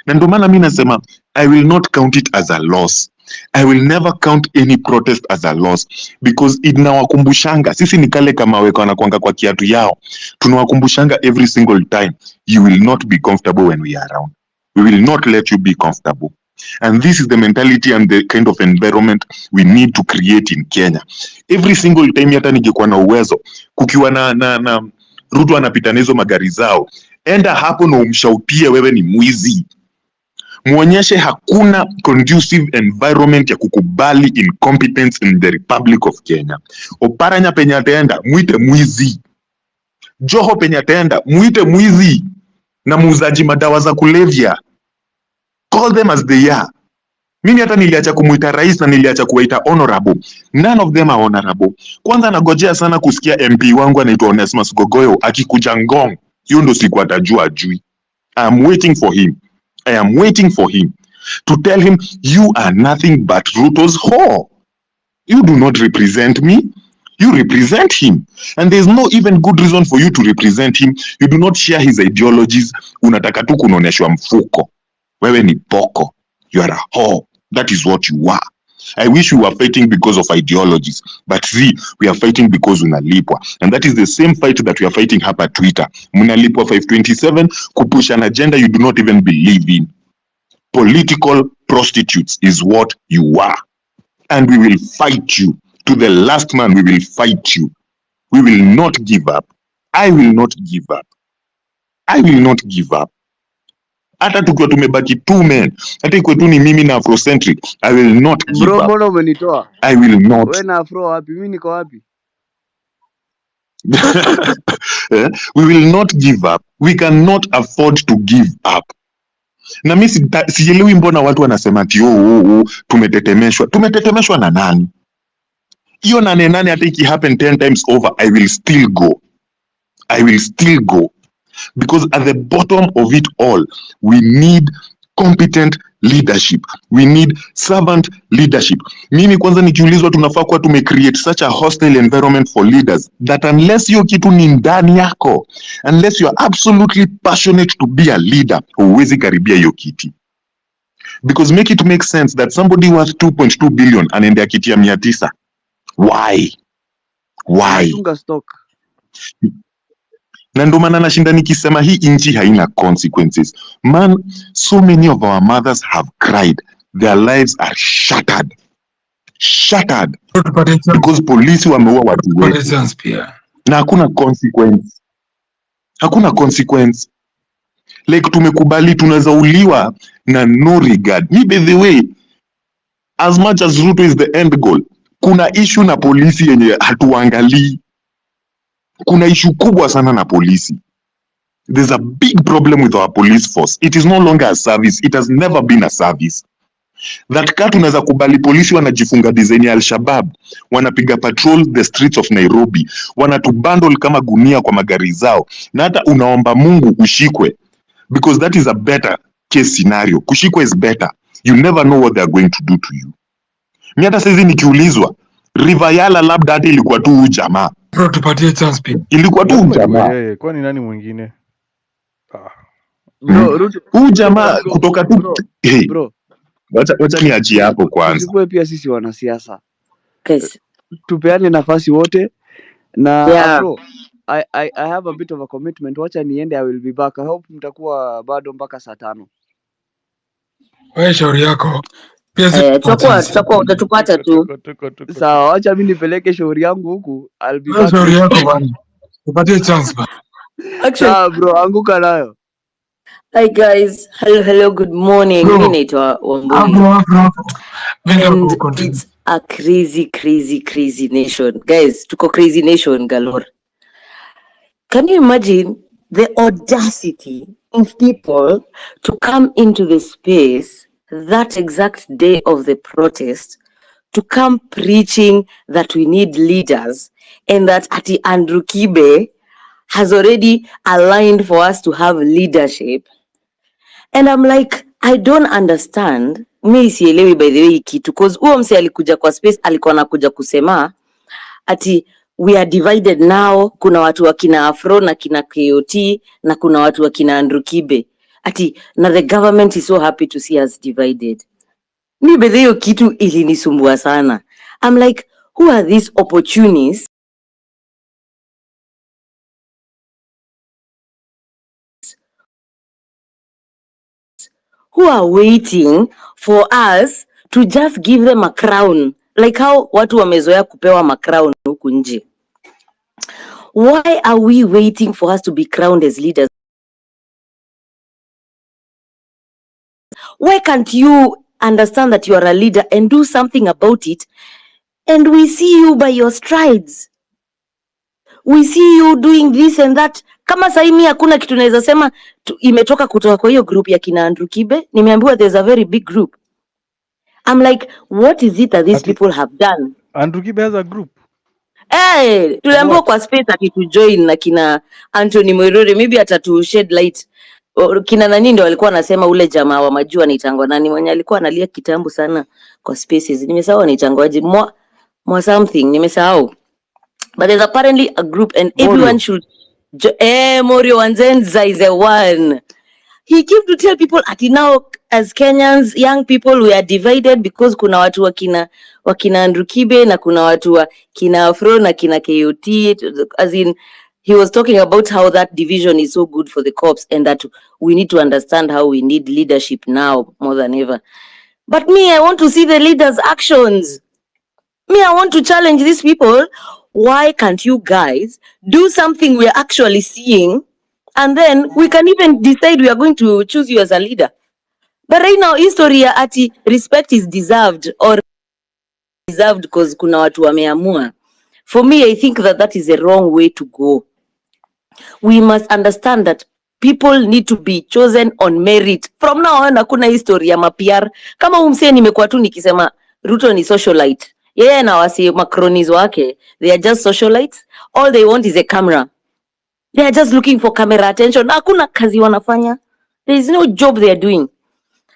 [SPEAKER 2] Na ndio maana mimi nasema I will not count it as a loss. I will never count any protest as a loss, because inawakumbushanga sisi ni kale kama weka wanakuanga kwa kiatu yao. Tunawakumbushanga every single time, you will not be comfortable when we are around. We will not let you be comfortable. And this is the mentality and the kind of environment we need to create in Kenya. Every single time hata ningekuwa na uwezo, kukiwa na Ruto anapita na hizo magari zao, enda hapo na umshautie wewe ni mwizi. Muonyeshe hakuna conducive environment ya kukubali incompetence in the Republic of Kenya. Oparanya penye ataenda, muite mwizi. Joho penye ataenda, muite mwizi. Na muuzaji madawa za kulevya. Call them as they are. Mimi hata niliacha kumuita rais na niliacha kuwaita honorable. None of them are honorable. Kwanza nagojea sana kusikia MP wangu anaitwa Onesmus Gogoyo akikuja Ngong. Hiyo ndo siku atajua ajui. I am waiting for him. I am waiting for him to tell him, you are nothing but Ruto's whore. You do not represent me. You represent him. And there's no even good reason for you to represent him. You do not share his ideologies. Unataka tu kunaoneshwa mfuko. Wewe ni poko. You are a whore. That is what you are. I wish we were fighting because of ideologies. But see, we are fighting because unalipwa. And that is the same fight that we are fighting hapa Twitter. Munalipwa 527, kupush an agenda you do not even believe in. Political prostitutes is what you are. And we will fight you. To the last man, we will fight you. We will not give up. I will not give up. I will not give up. Hata tukiwa tumebaki 2 men, hata ikuwe tu ni mimi na Afrocentric, I will not give
[SPEAKER 5] Bro,
[SPEAKER 2] up.
[SPEAKER 5] mbona umenitoa?
[SPEAKER 2] I will not.
[SPEAKER 5] Wewe na Afro wapi? Mimi niko wapi?
[SPEAKER 2] We will not give up. We cannot afford to give up. Na mimi sielewi mbona watu wanasema ati tumetetemeshwa. Tumetetemeshwa na nani? Hiyo nane hata iki happen 10 times over, I will still go. I will still go. Because at the bottom of it all, we need competent leadership. We need servant leadership. Mimi kwanza nikiulizwa tunafaa kuwa create such a hostile environment for leaders that unless hiyo kitu ni ndani yako, unless you are absolutely passionate to be a leader, huwezi karibia hiyo kiti. Because make it make sense that somebody worth 2.2 billion anaendea kiti ya 900. Why?
[SPEAKER 5] Funga stock.
[SPEAKER 2] Na ndo maana nashinda nikisema hii nchi haina consequences. Man, so many of our mothers have cried. Their lives are shattered. Because polisi wameua watu wetu. Na hakuna consequence. Like tumekubali tunaweza uliwa na no regard. Me, by the way, as much as Ruto is the end goal, kuna issue na polisi yenye hatuangalii. Kuna issue kubwa sana na polisi. There's a big problem with our police force. It is no longer a service. It has never been a service. That kaa tunaweza kubali polisi wanajifunga design ya Al-Shabaab, wanapiga patrol the streets of Nairobi, wanatubundle kama gunia kwa magari zao, na hata unaomba Mungu ushikwe, because that is a better case scenario. Kushikwa is better. You never know what they are going to do to you. Mimi hata sasa nikiulizwa, River Yala labda hata ilikuwa tu jamaa.
[SPEAKER 6] Bro, tupatie chance pia.
[SPEAKER 2] Ilikuwa tu jamaa.
[SPEAKER 1] Kwani nani mwingine?
[SPEAKER 5] Bro,
[SPEAKER 2] jamaa kutoka tu.
[SPEAKER 5] Bro.
[SPEAKER 2] Wacha niachie hapo kwanza.
[SPEAKER 5] Sisi pia sisi wanasiasa.
[SPEAKER 7] Yes.
[SPEAKER 5] Tupeane nafasi wote na
[SPEAKER 7] Yeah.
[SPEAKER 5] bro, I have a bit of a commitment. Wacha niende, I will be back. I hope mtakuwa bado mpaka saa 5.
[SPEAKER 6] Wewe shauri yako.
[SPEAKER 7] Tutakuwa utatupata tu.
[SPEAKER 5] Sawa, wacha mimi nipeleke shauri yangu huku. I'll be
[SPEAKER 6] Wewe
[SPEAKER 5] back.
[SPEAKER 6] shauri yako bwana. Tupatie chance ba.
[SPEAKER 7] Actually,
[SPEAKER 5] bro, anguka nayo.
[SPEAKER 7] hi guys. Hello, good morning.
[SPEAKER 6] Bro.
[SPEAKER 7] Mimi naitwa Wambui. And it's a crazy nation. Guys, tuko crazy nation galore. Can you imagine the audacity of people to come into the space that exact day of the protest to come preaching that we need leaders and that Ati Andrew Kibe has already aligned for us to have leadership? And I'm like, I don't understand. Mi sielewi by the way kitu, because huo mse alikuja kwa space alikuwa anakuja kusema ati we are divided now, kuna watu wa kina Afro na kina KOT na kuna watu wa kina Andrew Kibe. Ati na the government is so happy to see us divided. Mi by the way kitu ilinisumbua sana. I'm like, who are these opportunists who are waiting for us to just give them a crown, like how watu wamezoea kupewa macrown huku nje? Why are we waiting for us to be crowned as leaders? Why can't you understand that you are a leader and do something about it, and we see you by your strides? We see you doing this and that. Kama sahi mimi hakuna kitu naweza sema imetoka kutoka kwa hiyo group ya kina Andrew Kibe. Nimeambiwa there's a very big group. I'm like, what is it that these people have done?
[SPEAKER 1] Andrew Kibe has a group.
[SPEAKER 7] Hey, tuliambiwa kwa space ati to join na kina Anthony Mwerore, maybe atatu shed light. Kina nani ndio walikuwa wanasema ule jamaa wa majua anaitangwa nani mwenye alikuwa analia kitambo sana kwa spaces. Nimesahau anaitangwaje, mwa something nimesahau. but there's apparently a group, and everyone should. Morio Wanzenza is the one. He came to tell people at now, as Kenyans, young people, we are divided because kuna watu wakina Andrew Kibe na kuna watu wa kina Afro na kina KOT. As in, he was talking about how that division is so good for the cops and that we need to understand how we need leadership now more than ever. But me, I want to see the leaders' actions. Me, I want to challenge these people. Why can't you guys do something we're actually seeing, and then we can even decide we are going to choose you as a leader? But right now, history ati respect is deserved or deserved because kuna watu wameamua. For me, I think that is a wrong way to go. We must understand that people need to be chosen on merit. From now on, hakuna history ya mapiar. Kama umse nimekuwa tu nikisema Ruto ni socialite. Yeah, na wasi macronis wake, they are just socialites. All they want is a camera. They are just looking for camera attention. Hakuna kazi wanafanya. There is no job they are doing.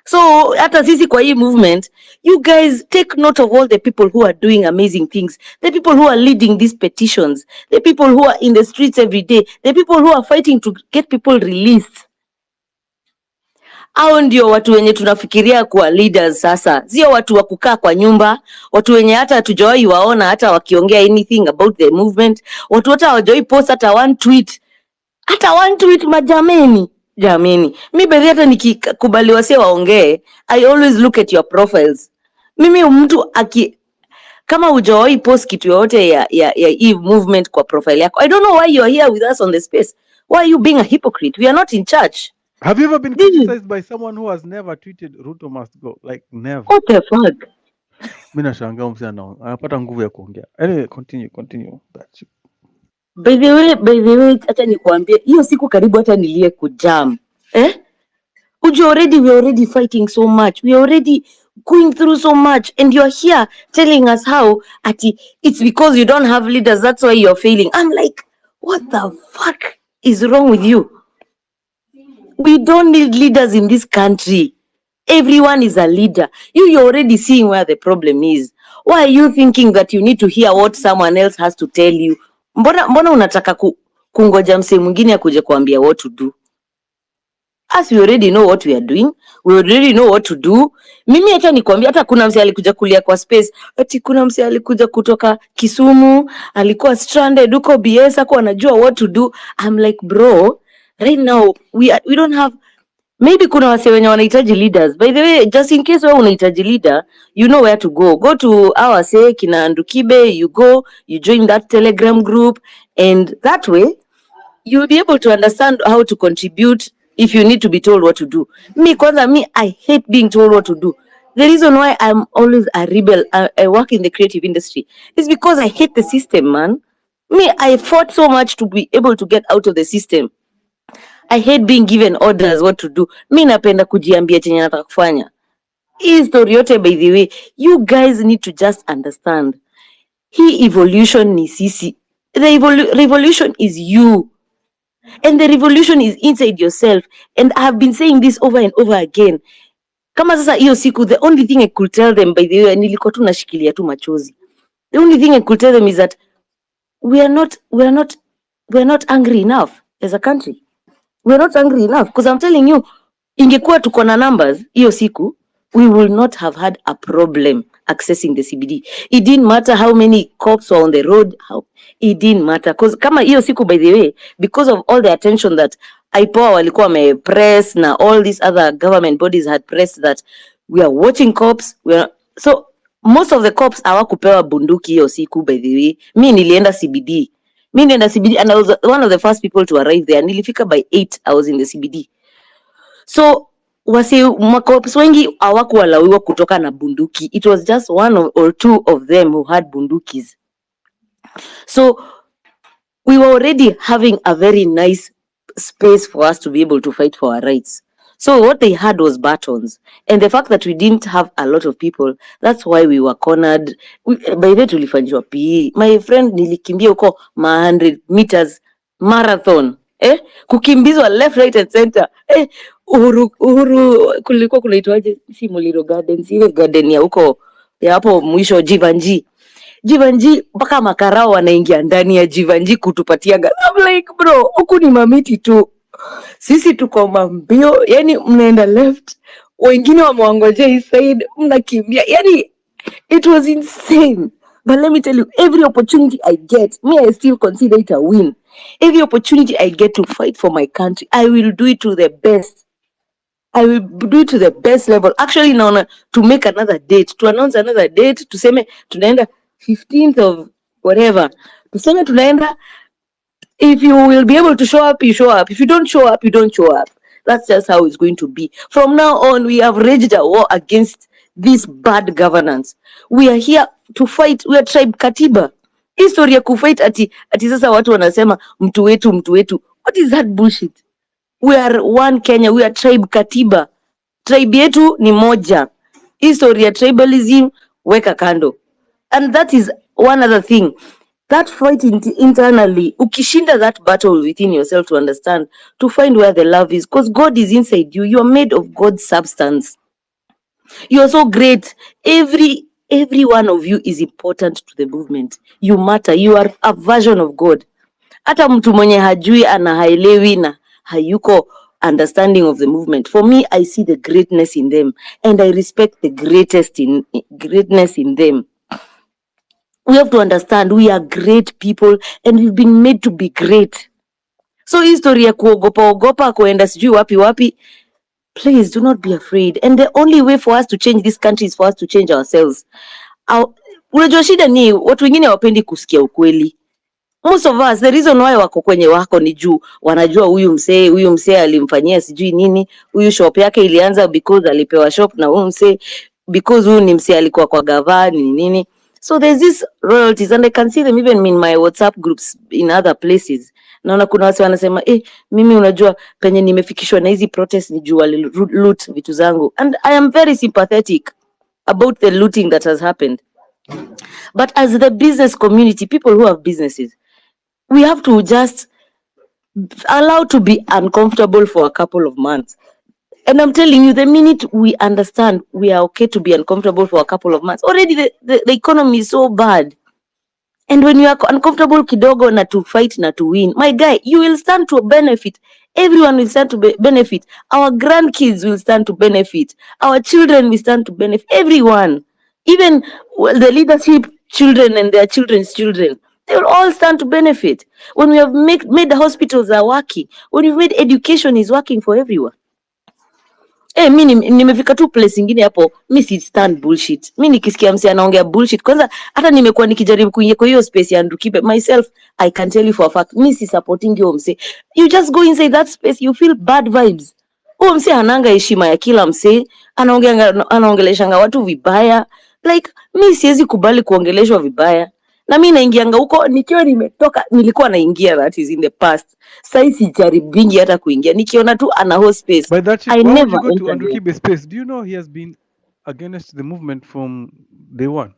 [SPEAKER 7] So, hata sisi kwa hii movement, you guys take note of all the people who are doing amazing things. The people who are leading these petitions. The people who are in the streets every day. The people who are fighting to get people released. Hao ndio watu wenye tunafikiria kuwa leaders sasa. Sio watu wa kukaa kwa nyumba, watu wenye hata hatujawahi waona hata wakiongea anything about the movement, watu hata hawajawahi post hata one tweet. Hata one tweet majameni. Jameni. Mi bedhi hata nikikubaliwa si waongee, I always look at your profiles. Mimi mtu kama hujawahi post kitu yote ya hii movement kwa profile yako, I don't know why you are here with us on the space. Why are you being a hypocrite? We are not in church.
[SPEAKER 1] Have you ever been criticized by someone who has never tweeted Ruto must go? Like never.
[SPEAKER 7] What the fuck?
[SPEAKER 1] Mimi nashangaa msi anapata nguvu ya kuongea. Anyway, continue that shit.
[SPEAKER 7] By the way, hata nikuambie hiyo siku karibu hata nilie kujam. We already fighting so much. We are already going through so much, and you're here telling us how it's because you don't have leaders, that's why you're failing. I'm like, what the fuck is wrong with you? We don't need leaders in this country. Everyone is a leader. You're already seeing where the problem is. Why are you thinking that you need to hear what someone else has to tell you? Mbona unataka kungoja mse mwingine akuje kuambia what to do? As we already know what we are doing, we already know what to do. Mimi hata nikwambia hata kuna mse alikuja kulia kwa space, ati kuna mse alikuja kutoka Kisumu, alikuwa stranded huko BS, hakuwa anajua what to do. I'm like, bro, right now we don't have, maybe kuna wase wenye wanahitaji leaders. By the way, just in case wewe unahitaji leader, you know where to go to our say kina Andrew Kibe, you join that Telegram group, and that way you'll be able to understand how to contribute if you need to be told what to do. Me, I hate being told what to do. The reason why I'm always a rebel, I work in the creative industry, is because I hate the system, man. Me, I fought so much to be able to get out of the system. I hate being given orders what to do. Mi napenda kujiambia chenye nataka kufanya. Hii story yote, by the way, you guys need to just understand. Hii evolution ni sisi. The revolution is you. And the revolution is inside yourself. And I have been saying this over and over again. Kama sasa hiyo siku, the only thing I could tell them, by the way, nilikuwa tu nashikilia tu machozi. The only thing I could tell them is that we are not angry enough as a country. We're not angry enough, because I'm telling you, ingekuwa tuko na numbers hiyo siku, we will not have had a problem accessing the CBD. It didn't matter how many cops were on the road. It didn't matter, because kama hiyo siku, by the way, because of all the attention that IPOA walikuwa wamepress na all these other government bodies had pressed that we are watching cops. So most of the cops hawakupewa bunduki hiyo siku, by the way. Mi nilienda CBD. And I was one of the first people to arrive there. Nilifika by 8, I was in the CBD. So, makops wengi hawakuwalawiwa kutoka na bunduki. It was just one or two of them who had bundukis. So, we were already having a very nice space for us to be able to fight for our rights. So what they had was batons. And the fact that we didn't have a lot of people, that's why we were cornered. By the way, tulifanyiwa PE. My friend nilikimbia huko 100 meters marathon. Kukimbizwa left, right and center. Uhuru kulikuwa kunaitwaje? Si Muliro Gardens, ile garden ya huko ya hapo mwisho Jivanji. Jivanji mpaka makarao wanaingia ndani ya Jivanji kutupatia gas. I'm like bro, huku ni mamiti tu, sisi tuko mambio, yani mnaenda left, wengine wamewangojea hii side, mnakimbia. Yani it was insane. But let me tell you, every opportunity I get, me, I still consider it a win. Every opportunity I get to fight for my country, I will do it to the best. I will do it to the best level. Actually, naona to make another date, to announce another date, tuseme tunaenda 15th of whatever. Tuseme tunaenda, if you will be able to show up, you show up. If you don't show up, you don't show up. That's just how it's going to be. From now on, we have waged a war against this bad governance. We are here to fight. We are tribe Katiba. History ya kufight ati sasa watu wanasema mtu wetu mtu wetu. What is that bullshit? We are one Kenya. We are tribe Katiba. Tribe yetu ni moja. History ya tribalism weka kando. And that is one other thing. That fight internally, ukishinda that battle within yourself to understand, to find where the love is, because God is inside you. You are made of God's substance. You are so great. Every one of you is important to the movement. You matter. You are a version of God. Hata mtu mwenye hajui ana haelewi na hayuko understanding of the movement. For me, I see the greatness in them, and I respect the greatness in them. We have to understand we are great people and we've been made to be great. So history ya kuogopa kuenda sijui wapi, please do not be afraid. And the only way for us to change this country is for us to change ourselves. Unajua shida ni watu wengine hawapendi kusikia ukweli. Most of us, the reason why wako kwenye wako ni juu wanajua huyu msee alimfanyia sijui nini, huyu shop yake ilianza because alipewa shop, na huyu msee because huyu ni msee alikuwa kwa gava nini. So there's this royalties, and I can see them even in my WhatsApp groups in other places. Naona kuna watu wanasema mimi unajua penye nimefikishwa na hizi protest ni juu loot vitu zangu, and I am very sympathetic about the looting that has happened. But as the business community, people who have businesses, we have to just allow to be uncomfortable for a couple of months. And I'm telling you, the minute we understand we are okay to be uncomfortable for a couple of months, already the economy is so bad. And when you are uncomfortable kidogo na to fight na to win, my guy, you will stand to benefit. Everyone will stand to benefit. Our grandkids will stand to benefit. Our children will stand to benefit. Everyone, even the leadership children and their children's children, they will all stand to benefit. When we have made the hospitals are working, when we've made education is working for everyone. Mi nimefika tu place ingine hapo, mi si stand bullshit. Mi nikisikia mse anaongea bullshit, kwanza hata nimekuwa nikijaribu kuingia kwa hiyo space ya Andrew Kibe myself, I can tell you for a fact, mi si supporting hiyo mse. You just go inside that space, you feel bad vibes. Huyo mse hananga heshima ya kila mse, anaongeleshanga watu vibaya. Like mi siwezi kubali kuongeleshwa vibaya. Na mi naingianga huko nikiwa nimetoka, nilikuwa naingia, that is in the past. Sasa sijaribingi hata kuingia, nikiona tu ana host space.
[SPEAKER 1] By that
[SPEAKER 7] I
[SPEAKER 1] shit, why would
[SPEAKER 7] never
[SPEAKER 1] you go to
[SPEAKER 7] entered
[SPEAKER 1] Andrew
[SPEAKER 7] there.
[SPEAKER 1] Kibe's space? Do you know he has been against the movement from day one?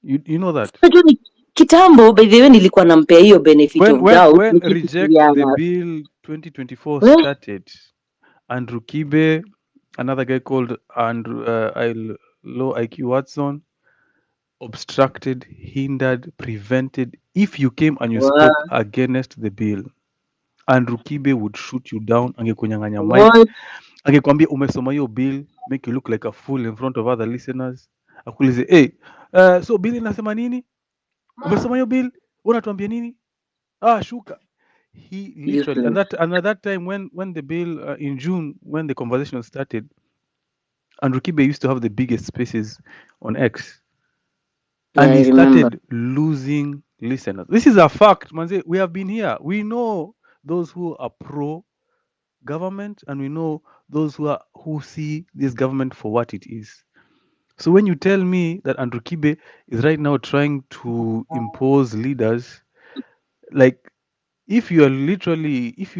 [SPEAKER 1] You know that?
[SPEAKER 7] Unajua ni kitambo, by the way, nilikuwa nampea hiyo benefit of doubt.
[SPEAKER 1] When Reject
[SPEAKER 7] Nikifikiria
[SPEAKER 1] the Bill 2024
[SPEAKER 7] eh,
[SPEAKER 1] started, Andrew Kibe, another guy called Low IQ Watson, obstructed, hindered, prevented. If you came and you spoke against the bill, Andrew Kibe would shoot you down, angekunyang'anya mic,
[SPEAKER 7] what?
[SPEAKER 1] angekwambia umesoma hiyo bill, make you look like a fool in front of other listeners. Akuulize, so bill inasema nini? Umesoma hiyo bill, unatuambia nini? Shuka. He literally, and at that time when the bill in June, when the conversation started, Andrew Kibe used to have the biggest spaces on X.
[SPEAKER 7] Yeah,
[SPEAKER 1] And
[SPEAKER 7] I
[SPEAKER 1] he
[SPEAKER 7] remember.
[SPEAKER 1] started losing listeners. This is a fact, manze. We have been here. We know those who are pro government, and we know those who see this government for what it is. So when you tell me that Andrew Kibe is right now trying to impose leaders, like if you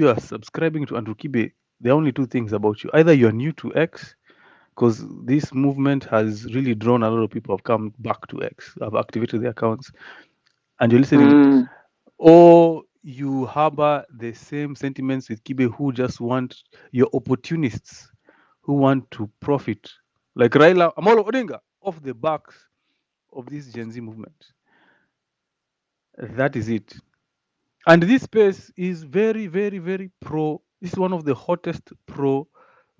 [SPEAKER 1] are subscribing to Andrew Kibe, there are only two things about you. Either you're new to X, because this movement has really drawn a lot of people have come back to X, have activated their accounts, and you're listening, or you harbor the same sentiments with Kibe, who just want your opportunists who want to profit, like Raila Amolo Odinga, off the backs of this Gen Z movement. That is it. And this space is very, very, very pro. This is one of the hottest pro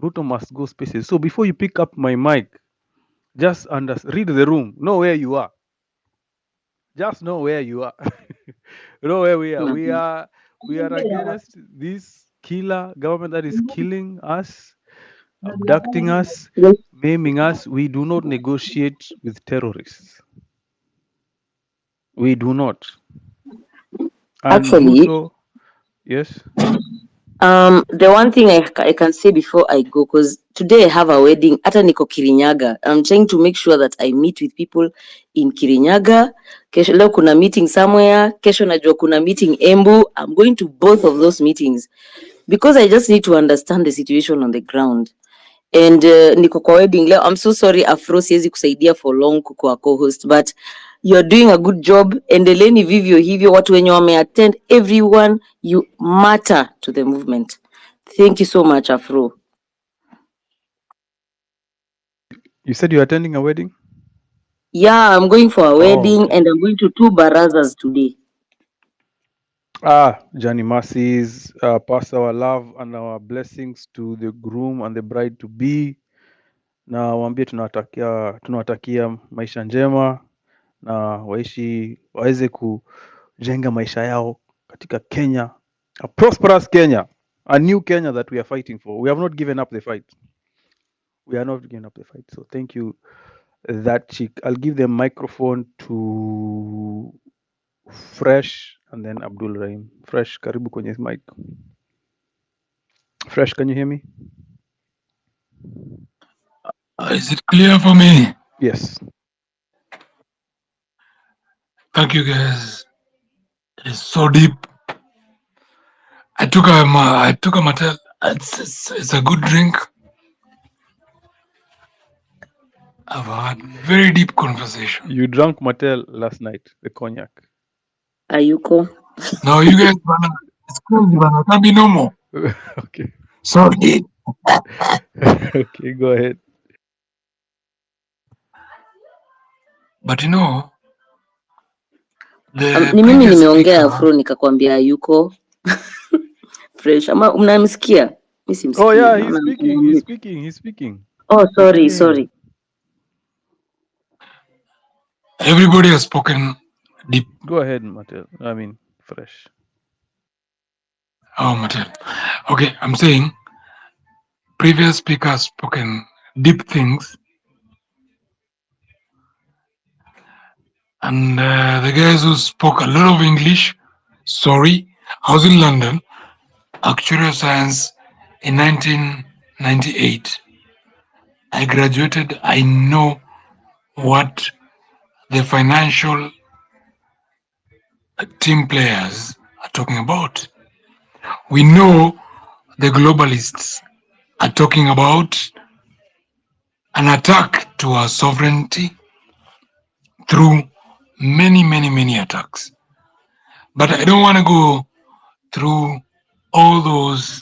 [SPEAKER 1] Ruto must go spaces. So before you pick up my mic, just read the room. Know where you are. Just know where you are. Know where we are. We are against this killer government that is killing us, abducting us, maiming us. We do not negotiate with terrorists. We do not. And
[SPEAKER 7] Actually,
[SPEAKER 1] Ruto, yes.
[SPEAKER 7] the one thing I can say before I go, because today I have a wedding at Niko Kirinyaga. I'm trying to make sure that I meet with people in Kirinyaga. Kesho leo kuna meeting somewhere. Kesho najua kuna meeting Embu. I'm going to both of those meetings because I just need to understand the situation on the ground. And niko kwa wedding leo. I'm so sorry Afro siwezi kusaidia for long kukuwa co-host, but you're doing a good job. Endeleeni vivyo hivyo, watu wenye wameattend, everyone, you matter to the movement. Thank you so much, Afro.
[SPEAKER 1] You said you're attending a wedding?
[SPEAKER 7] Yeah, I'm going for a wedding
[SPEAKER 1] okay.
[SPEAKER 7] and I'm going to 2 barazas today.
[SPEAKER 1] Johnny Mercies, pass our love and our blessings to the groom and the bride to be, na waambie tunawatakia maisha njema na waweze kujenga maisha yao katika Kenya, a prosperous Kenya, a new Kenya that we are fighting for. We have not given up the fight. We are not giving up the fight. So thank you, that chick. I'll give the microphone to Fresh and then Abdul Rahim. Fresh, karibu kwenye mic. Fresh, can you hear me?
[SPEAKER 6] Is it clear for me?
[SPEAKER 1] Yes.
[SPEAKER 6] Thank you, guys. It's so deep. I took a Mattel. It's a good drink. I've had very deep conversation.
[SPEAKER 1] You drank Mattel last night, the cognac.
[SPEAKER 7] Ayuko.
[SPEAKER 6] No, you guys, it's crazy, man. I can't be no more.
[SPEAKER 1] Okay.
[SPEAKER 6] Sorry.
[SPEAKER 1] Okay, go ahead.
[SPEAKER 6] But you know,
[SPEAKER 7] Ni mimi nimeongea Afro nikakwambia Ayuko. Fresh, ama mnamsikia? Mimi simsikii.
[SPEAKER 1] Oh yeah, he's speaking.
[SPEAKER 7] Oh, sorry.
[SPEAKER 6] Everybody has spoken deep.
[SPEAKER 1] Go ahead, Mattel. I mean, Fresh.
[SPEAKER 6] Oh, Mattel. Okay, I'm saying previous speakers spoken deep things. And the guys who spoke a lot of English, sorry, I was in London, actuarial science in 1998. I graduated. I know what the financial team players are talking about. We know the globalists are talking about an attack to our sovereignty through many attacks. But I don't want to go through all those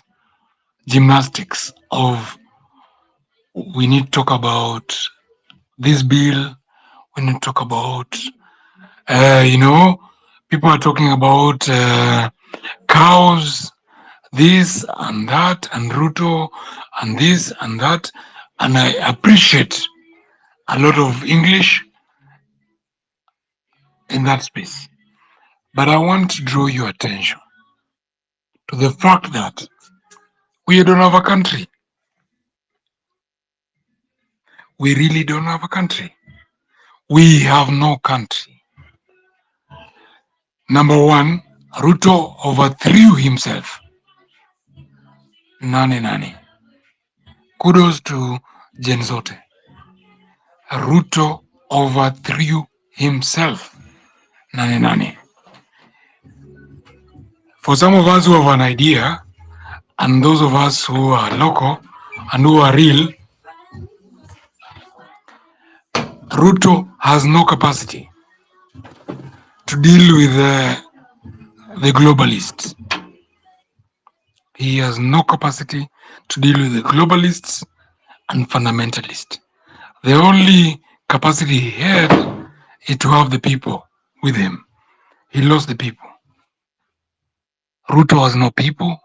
[SPEAKER 6] gymnastics of we need to talk about this bill, we need to talk about, people are talking about cows, this and that, and Ruto, and this and that. And I appreciate a lot of English in that space. But I want to draw your attention to the fact that we don't have a country. We really don't have a country. We have no country. Number one, Ruto overthrew himself. Nani. Kudos to Gen Zote. Ruto overthrew himself. Nani. For some of us who have an idea, and those of us who are local and who are real, Ruto has no capacity to deal with the globalists. He has no capacity to deal with the globalists and fundamentalists. The only capacity he had is to have the people with him. He lost the people. Ruto has no people.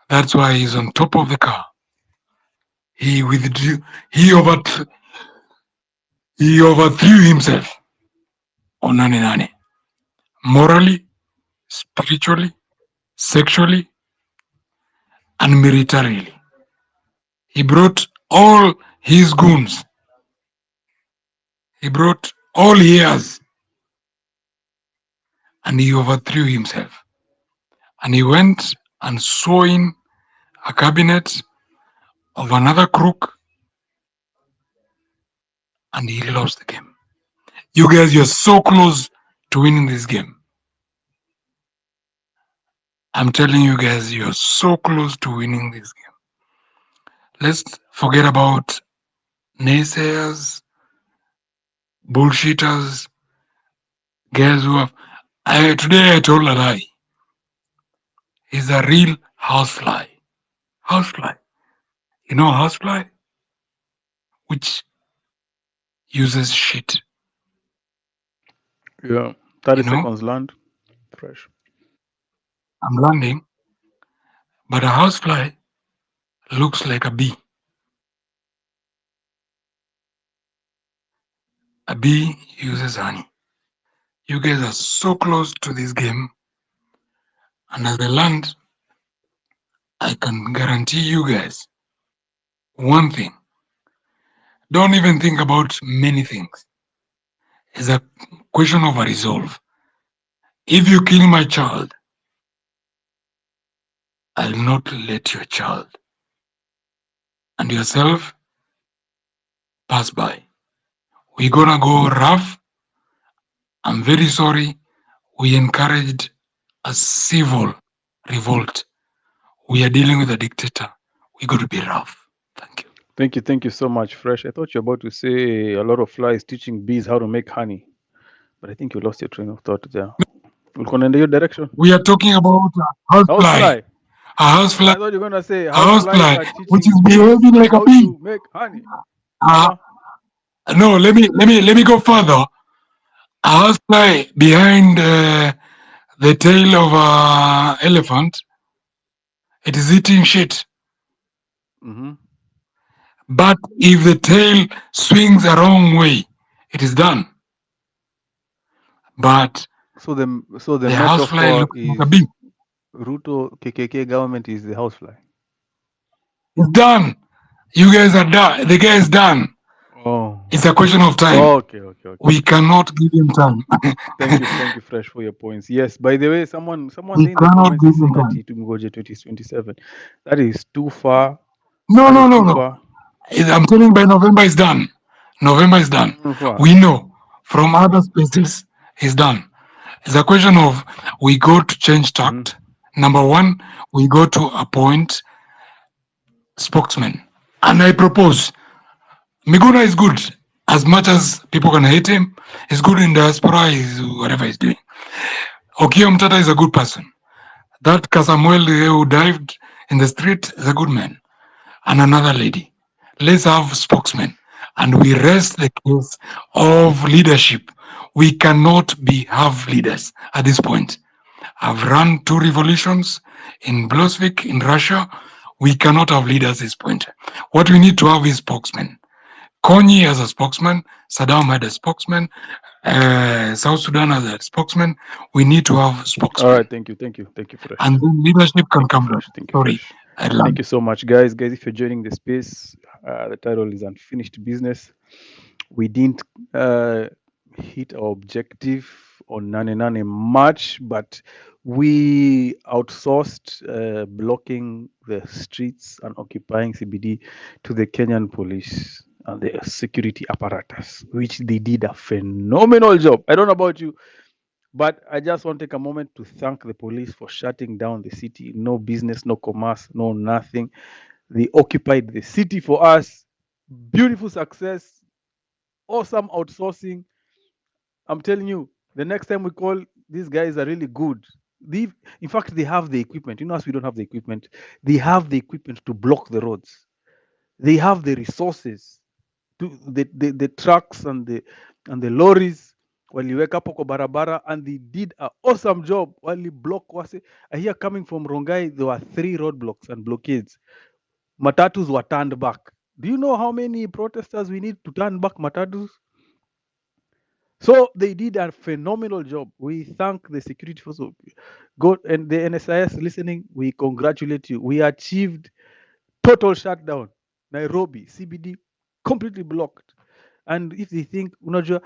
[SPEAKER 6] That's why he's on top of the car. He withdrew. He overthrew himself on Nane Nane. Morally, spiritually, sexually, and militarily. He brought all his goons. He brought all he has. And he overthrew himself. And he went and saw in a cabinet of another crook, and he lost the game. You guys, you're so close to winning this game. I'm telling you guys, you're so close to winning this game. Let's forget about naysayers, bullshitters, guys who have. Today I told a lie. He's a real housefly. Housefly. You know housefly? Which uses shit.
[SPEAKER 1] Yeah. 30
[SPEAKER 6] You know?
[SPEAKER 1] seconds land. Fresh.
[SPEAKER 6] I'm landing, but a housefly looks like a bee. A bee uses honey. You guys are so close to this game, and as I land, I can guarantee you guys one thing. Don't even think about many things. It's a question of a resolve. If you kill my child, I'll not let your child and yourself pass by. We're gonna go rough. I'm very sorry. We encouraged a civil revolt. We are dealing with a dictator. We got to be rough. Thank you.
[SPEAKER 1] Thank you so much, Fresh. I thought you were about to say a lot of flies teaching bees how to make honey, but I think you lost your train of thought there. We'll go in your direction.
[SPEAKER 6] We are talking about a housefly. A housefly.
[SPEAKER 1] I thought you were gonna say
[SPEAKER 6] housefly,
[SPEAKER 1] are
[SPEAKER 6] which
[SPEAKER 1] teaching
[SPEAKER 6] is behaving like a
[SPEAKER 1] how
[SPEAKER 6] bee.
[SPEAKER 1] to make honey.
[SPEAKER 6] No, let me go further. A housefly behind the tail of an elephant, it is eating shit.
[SPEAKER 1] Mm-hmm.
[SPEAKER 6] But if the tail swings the wrong way, it is done. But
[SPEAKER 1] So the
[SPEAKER 6] housefly
[SPEAKER 1] metaphor
[SPEAKER 6] looks
[SPEAKER 1] is
[SPEAKER 6] like a bee.
[SPEAKER 1] Ruto KKK government is the housefly.
[SPEAKER 6] It's done. You guys are done. The guy is done.
[SPEAKER 1] Oh.
[SPEAKER 6] It's a question of time.
[SPEAKER 1] Okay.
[SPEAKER 6] We cannot give him time.
[SPEAKER 1] Thank you, Fresh, for your points. Yes, by the way, someone
[SPEAKER 6] We
[SPEAKER 1] in the
[SPEAKER 6] cannot
[SPEAKER 1] comments
[SPEAKER 6] give
[SPEAKER 1] is
[SPEAKER 6] him
[SPEAKER 1] saying
[SPEAKER 6] time.
[SPEAKER 1] that Tungoje 2027. That is too far.
[SPEAKER 6] No.
[SPEAKER 1] Far.
[SPEAKER 6] I'm telling you, by November is done. November is done. We know from other spaces it's done. It's a question of we go to change tact.
[SPEAKER 1] Mm-hmm.
[SPEAKER 6] Number one, we go to appoint spokesman. And I propose Miguna is good. As much as people can hate him, he's good in diaspora, he's whatever he's doing. Okiya Mtata is a good person. That Kasamuel who dived in the street is a good man. And another lady. Let's have spokesmen. And we rest the case of leadership. We cannot have leaders at this point. I've run 2 revolutions in Blosvik, in Russia. We cannot have leaders at this point. What we need to have is spokesmen. Konyi as a spokesman, Saddam had a spokesman, South Sudan as a spokesman. We need to have spokesmen.
[SPEAKER 1] All right, thank you, Fresh.
[SPEAKER 6] And then leadership can come down. Sorry.
[SPEAKER 1] Thank you so much, guys. If you're joining the space, the title is Unfinished Business. We didn't hit our objective on Nane much, but we outsourced blocking the streets and occupying CBD to the Kenyan police and the security apparatus, which they did a phenomenal job. I don't know about you, but I just want to take a moment to thank the police for shutting down the city. No business, no commerce, no nothing. They occupied the city for us. Beautiful success. Awesome outsourcing. I'm telling you, the next time we call, these guys are really good. In fact, they have the equipment. You know, as we don't have the equipment, they have the equipment to block the roads. They have the resources, to the trucks and the lorries waliweka hapo kwa barabara, and they did an awesome job. Wali block wase. I hear coming from Rongai, there were 3 roadblocks and blockades. Matatus were turned back. Do you know how many protesters we need to turn back matatus? So they did a phenomenal job. We thank the security force. Go and the NSIS listening. We congratulate you. We achieved total shutdown. Nairobi CBD completely blocked. And if they think, unajua,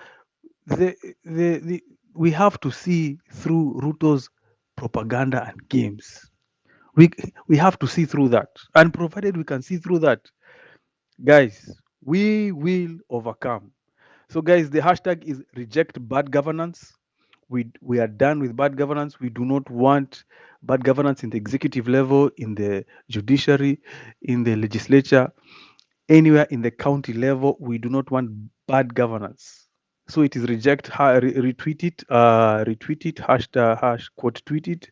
[SPEAKER 1] we have to see through Ruto's propaganda and games. We have to see through that. And provided we can see through that, guys, we will overcome. So, guys, the hashtag is reject bad governance. We are done with bad governance. We do not want bad governance in the executive level, in the judiciary, in the legislature, anywhere in the county level. We do not want bad governance. So it is reject, retweet it, hashtag quote tweet it,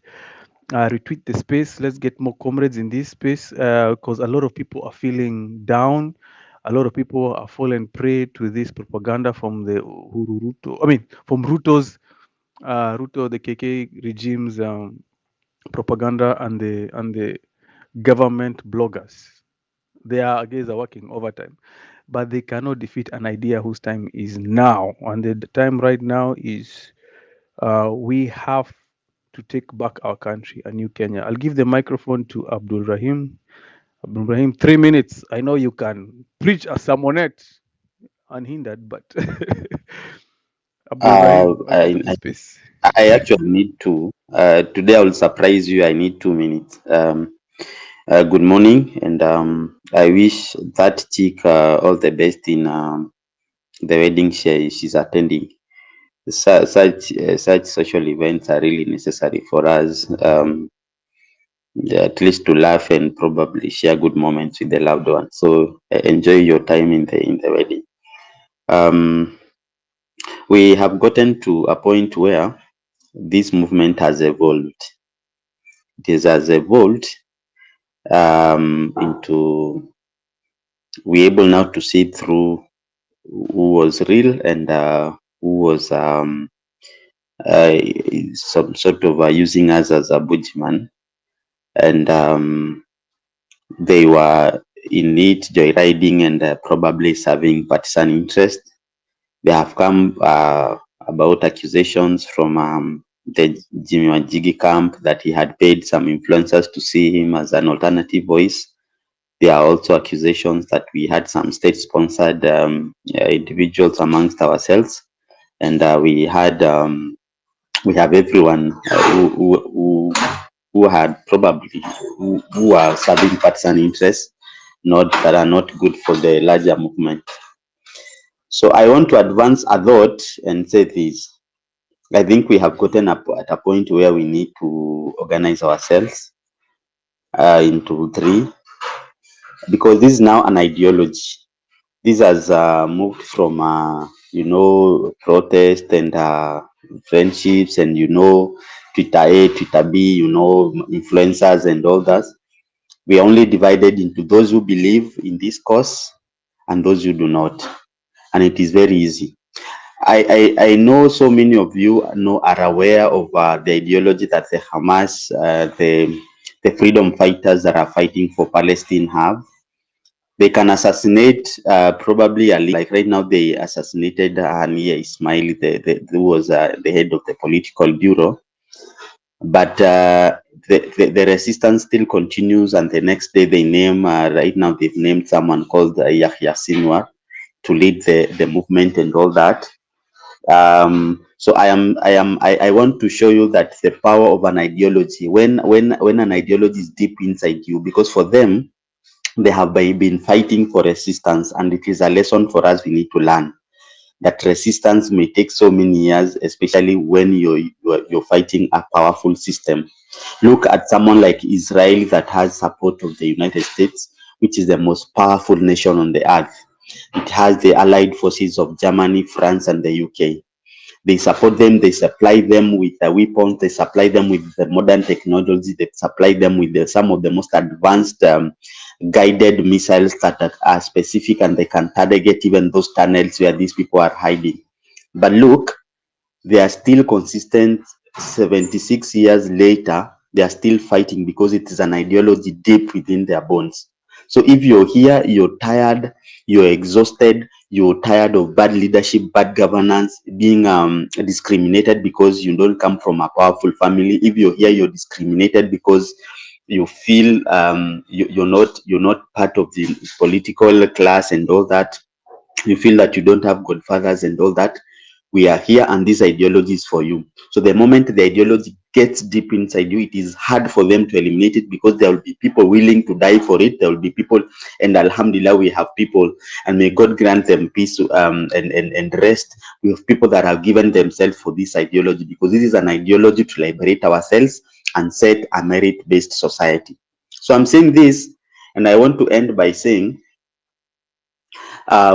[SPEAKER 1] retweet the space. Let's get more comrades in this space, because a lot of people are feeling down. A lot of people are falling prey to this propaganda from the from Ruto's, the KK regime's propaganda, and the government bloggers. Their guys are working overtime, but they cannot defeat an idea whose time is now. And the time right now is we have to take back our country, a new Kenya. I'll give the microphone to Abdul Rahim. Abdul Rahim, 3 minutes. I know you can preach a sermonette unhindered, but Abdul Rahim, welcome to the space.
[SPEAKER 8] I actually need two. Today I will surprise you. I need 2 minutes. Good morning, and I wish that chick all the best in the wedding she's attending. Such social events are really necessary for us, at least to laugh and probably share good moments with the loved one. So enjoy your time in the wedding. We have gotten to a point where this movement has evolved. It has evolved into we're able now to see through who was real and who was some sort of using us as a bushman, and they were in it joyriding and probably serving partisan interest. They have come about accusations from the Jimmy Wanjigi camp that he had paid some influencers to see him as an alternative voice. There are also accusations that we had some state-sponsored individuals amongst ourselves, and we have everyone who had probably who are serving partisan interests, that are not good for the larger movement. So I want to advance a thought and say this. I think we have gotten at a point where we need to organize ourselves into 3, because this is now an ideology. This has moved from protest and friendships and Twitter A, Twitter B, influencers and all that. We are only divided into those who believe in this cause and those who do not, and it is very easy. I know so many of you are aware of the ideology that the Hamas, the freedom fighters that are fighting for Palestine have. They can assassinate probably, like right now they assassinated Hania Ismail, who was the head of the political bureau. But the resistance still continues, and the next day they name, right now they've named someone called Yahya Sinwar to lead the movement and all that. So I want to show you that the power of an ideology, when an ideology is deep inside you, because for them, they have been fighting for resistance, and it is a lesson for us we need to learn, that resistance may take so many years, especially when you're fighting a powerful system. Look at someone like Israel that has support of the United States, which is the most powerful nation on the earth. It has the allied forces of Germany, France, and the UK. They support them, they supply them with weapons, they supply them with the modern technology, they supply them with some of the most advanced guided missiles that are specific, and they can target even those tunnels where these people are hiding. But look, they are still consistent 76 years later. They are still fighting because it is an ideology deep within their bones. So if you're here, you're tired, you're exhausted, you're tired of bad leadership, bad governance, being discriminated because you don't come from a powerful family. If you're here, you're discriminated because you feel you're not part of the political class and all that. You feel that you don't have godfathers and all that. We are here, and this ideology is for you. So the moment the ideology gets deep inside you, it is hard for them to eliminate it, because there will be people willing to die for it. There will be people, and alhamdulillah, we have people, and may God grant them peace and rest. We have people that have given themselves for this ideology, because this is an ideology to liberate ourselves and set a merit-based society. So I'm saying this, and I want to end by saying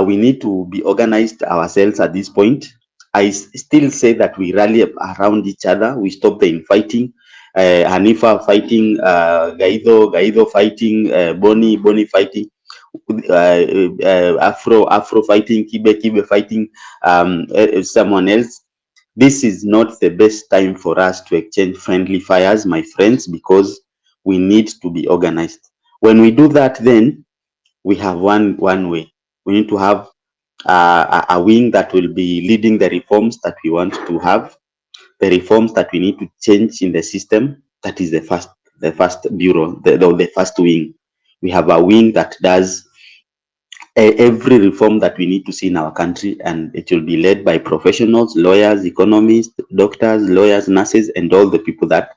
[SPEAKER 8] we need to be organized ourselves at this point. I still say that we rally around each other. We stop the infighting. Hanifa fighting, Gaido fighting, Boni fighting, Afro fighting, Kibe fighting, someone else. This is not the best time for us to exchange friendly fires, my friends, because we need to be organized. When we do that, then we have one way. We need to have a wing that will be leading the reforms that we want to have, the reforms that we need to change in the system. That is the first bureau, the first wing. We have a wing that does every reform that we need to see in our country, and it will be led by professionals, lawyers, economists, doctors, lawyers, nurses, and all the people that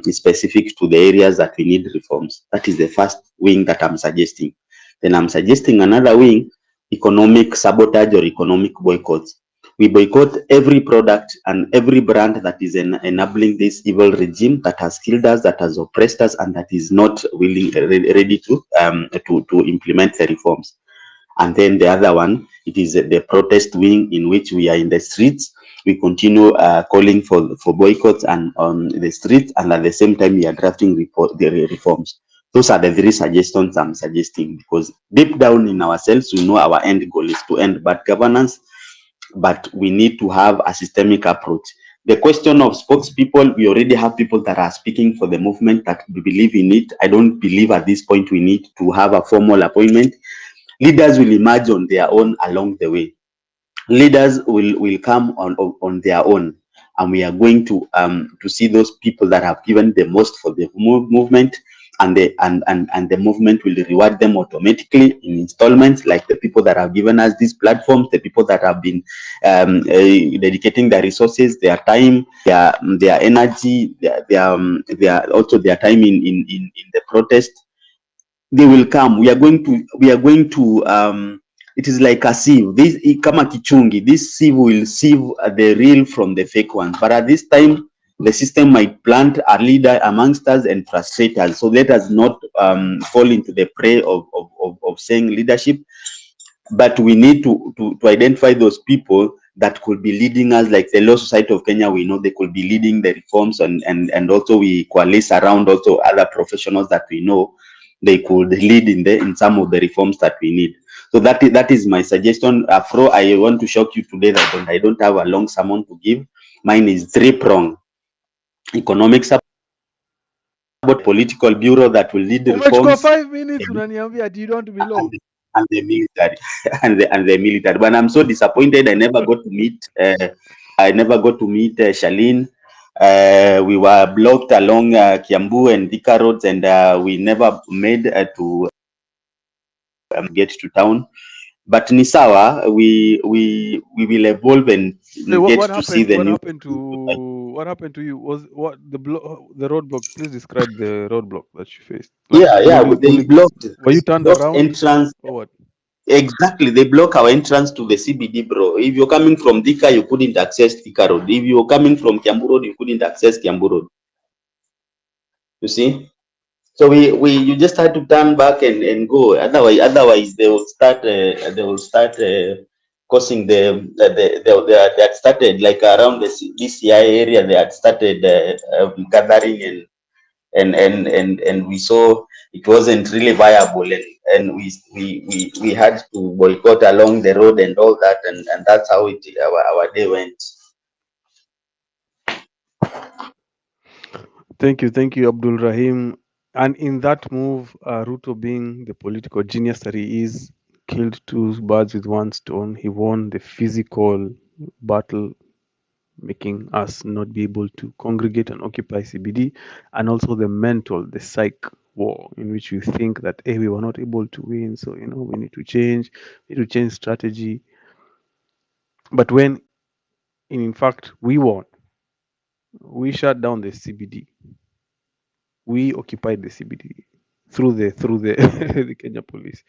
[SPEAKER 8] is specific to the areas that we need reforms. That is the first wing that I'm suggesting. Then I'm suggesting another wing, economic sabotage or economic boycotts. We boycott every product and every brand that is enabling this evil regime, that has killed us, that has oppressed us, and that is not willing, ready to implement the reforms. And then the other one, it is the protest wing, in which we are in the streets. We continue calling for boycotts and on the streets, and at the same time we are drafting the reforms. Those are the three suggestions I'm suggesting, because deep down in ourselves, we know our end goal is to end bad governance, but we need to have a systemic approach. The question of spokespeople, we already have people that are speaking for the movement that we believe in it. I don't believe at this point we need to have a formal appointment. Leaders will emerge on their own along the way. Leaders will come on their own, and we are going to see those people that have given the most for the movement, and the movement will reward them automatically in installments, like the people that have given us these platforms, the people that have been dedicating their resources, their time, their energy, their also their time in the protest. They will come. We are going to it is like a sieve. This kama kichungi, this sieve will sieve the real from the fake ones. But at this time, the system might plant a leader amongst us and frustrate us. So let us not fall into the prey of saying leadership. But we need to identify those people that could be leading us, like the Law Society of Kenya. We know they could be leading the reforms, and also we coalesce around also other professionals that we know they could lead in some of the reforms that we need. So that is my suggestion. Afro, I want to shock you today that I don't have a long sermon to give. Mine is three-pronged: economic support, political bureau that will lead the
[SPEAKER 1] Umechukua
[SPEAKER 8] reforms,
[SPEAKER 1] 5 minutes unaniambia ati you don't belong.
[SPEAKER 8] and the military and the military. But I'm so disappointed. I never got to meet. Charlene. We were blocked along Kiambu and Thika roads, and we never made to get to town. But Nisawa, we will evolve and get to see the new.
[SPEAKER 1] What happened to you? Was what the roadblock? Please describe the roadblock that you faced.
[SPEAKER 8] They blocked.
[SPEAKER 1] Were you turned around?
[SPEAKER 8] Entrance.
[SPEAKER 1] Or what?
[SPEAKER 8] Exactly, they block our entrance to the CBD, bro. If you're coming from Thika, you couldn't access Thika Road. If you're coming from Kiambu Road, you couldn't access Kiambu Road. You see? So you just had to turn back and go. Otherwise they will start causing they had started, like around the DCI area. They had started gathering and we saw it wasn't really viable, and we had to boycott along the road and all that, and that's how our day went.
[SPEAKER 1] Thank you, Abdul Rahim. And in that move, Ruto, being the political genius that he is, killed two birds with one stone. He won the physical battle, making us not be able to congregate and occupy CBD, and also the mental, the psych war, in which we think that, hey, we were not able to win, so we need to change strategy. But when in fact we won, we shut down the CBD, we occupied the CBD through the the Kenya police.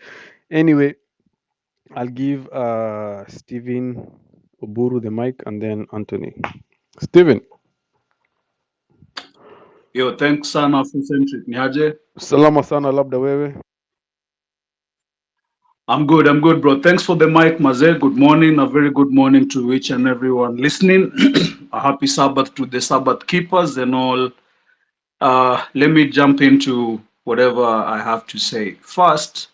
[SPEAKER 1] Anyway, I'll give Stephen Oburu the mic, and then Anthony. Stephen.
[SPEAKER 9] Yo, thanks sana Afrocentric. Niaje?
[SPEAKER 1] Salama sana, labda wewe.
[SPEAKER 9] I'm good, bro. Thanks for the mic, Maze. Good morning. A very good morning to each and everyone listening. A happy Sabbath to the Sabbath keepers and all. Let me jump into whatever I have to say. First,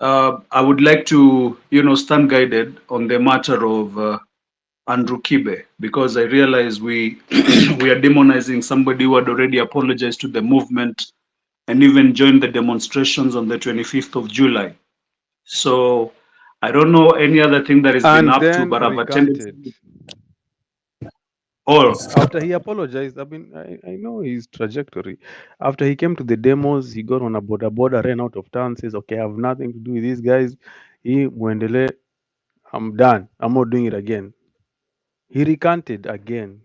[SPEAKER 9] I would like to, stand guided on the matter of Andrew Kibe, because I realize we we are demonizing somebody who had already apologized to the movement and even joined the demonstrations on the 25th of July. So I don't know any other thing that he's been up to, but I've attended. Oh,
[SPEAKER 1] after he apologized, I know his trajectory. After he came to the demos, he got on a border, ran out of town, says, okay, I have nothing to do with these guys. I'm done. I'm not doing it again. He recanted again.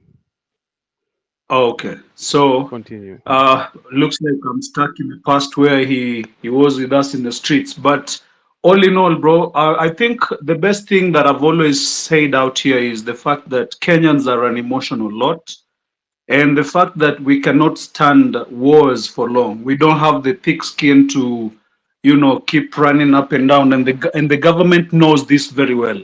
[SPEAKER 9] Oh, okay. So
[SPEAKER 1] continue.
[SPEAKER 9] Looks like I'm stuck in the past where he was with us in the streets. But all in all, bro, I think the best thing that I've always said out here is the fact that Kenyans are an emotional lot, and the fact that we cannot stand wars for long. We don't have the thick skin to, keep running up and down, and the government knows this very well.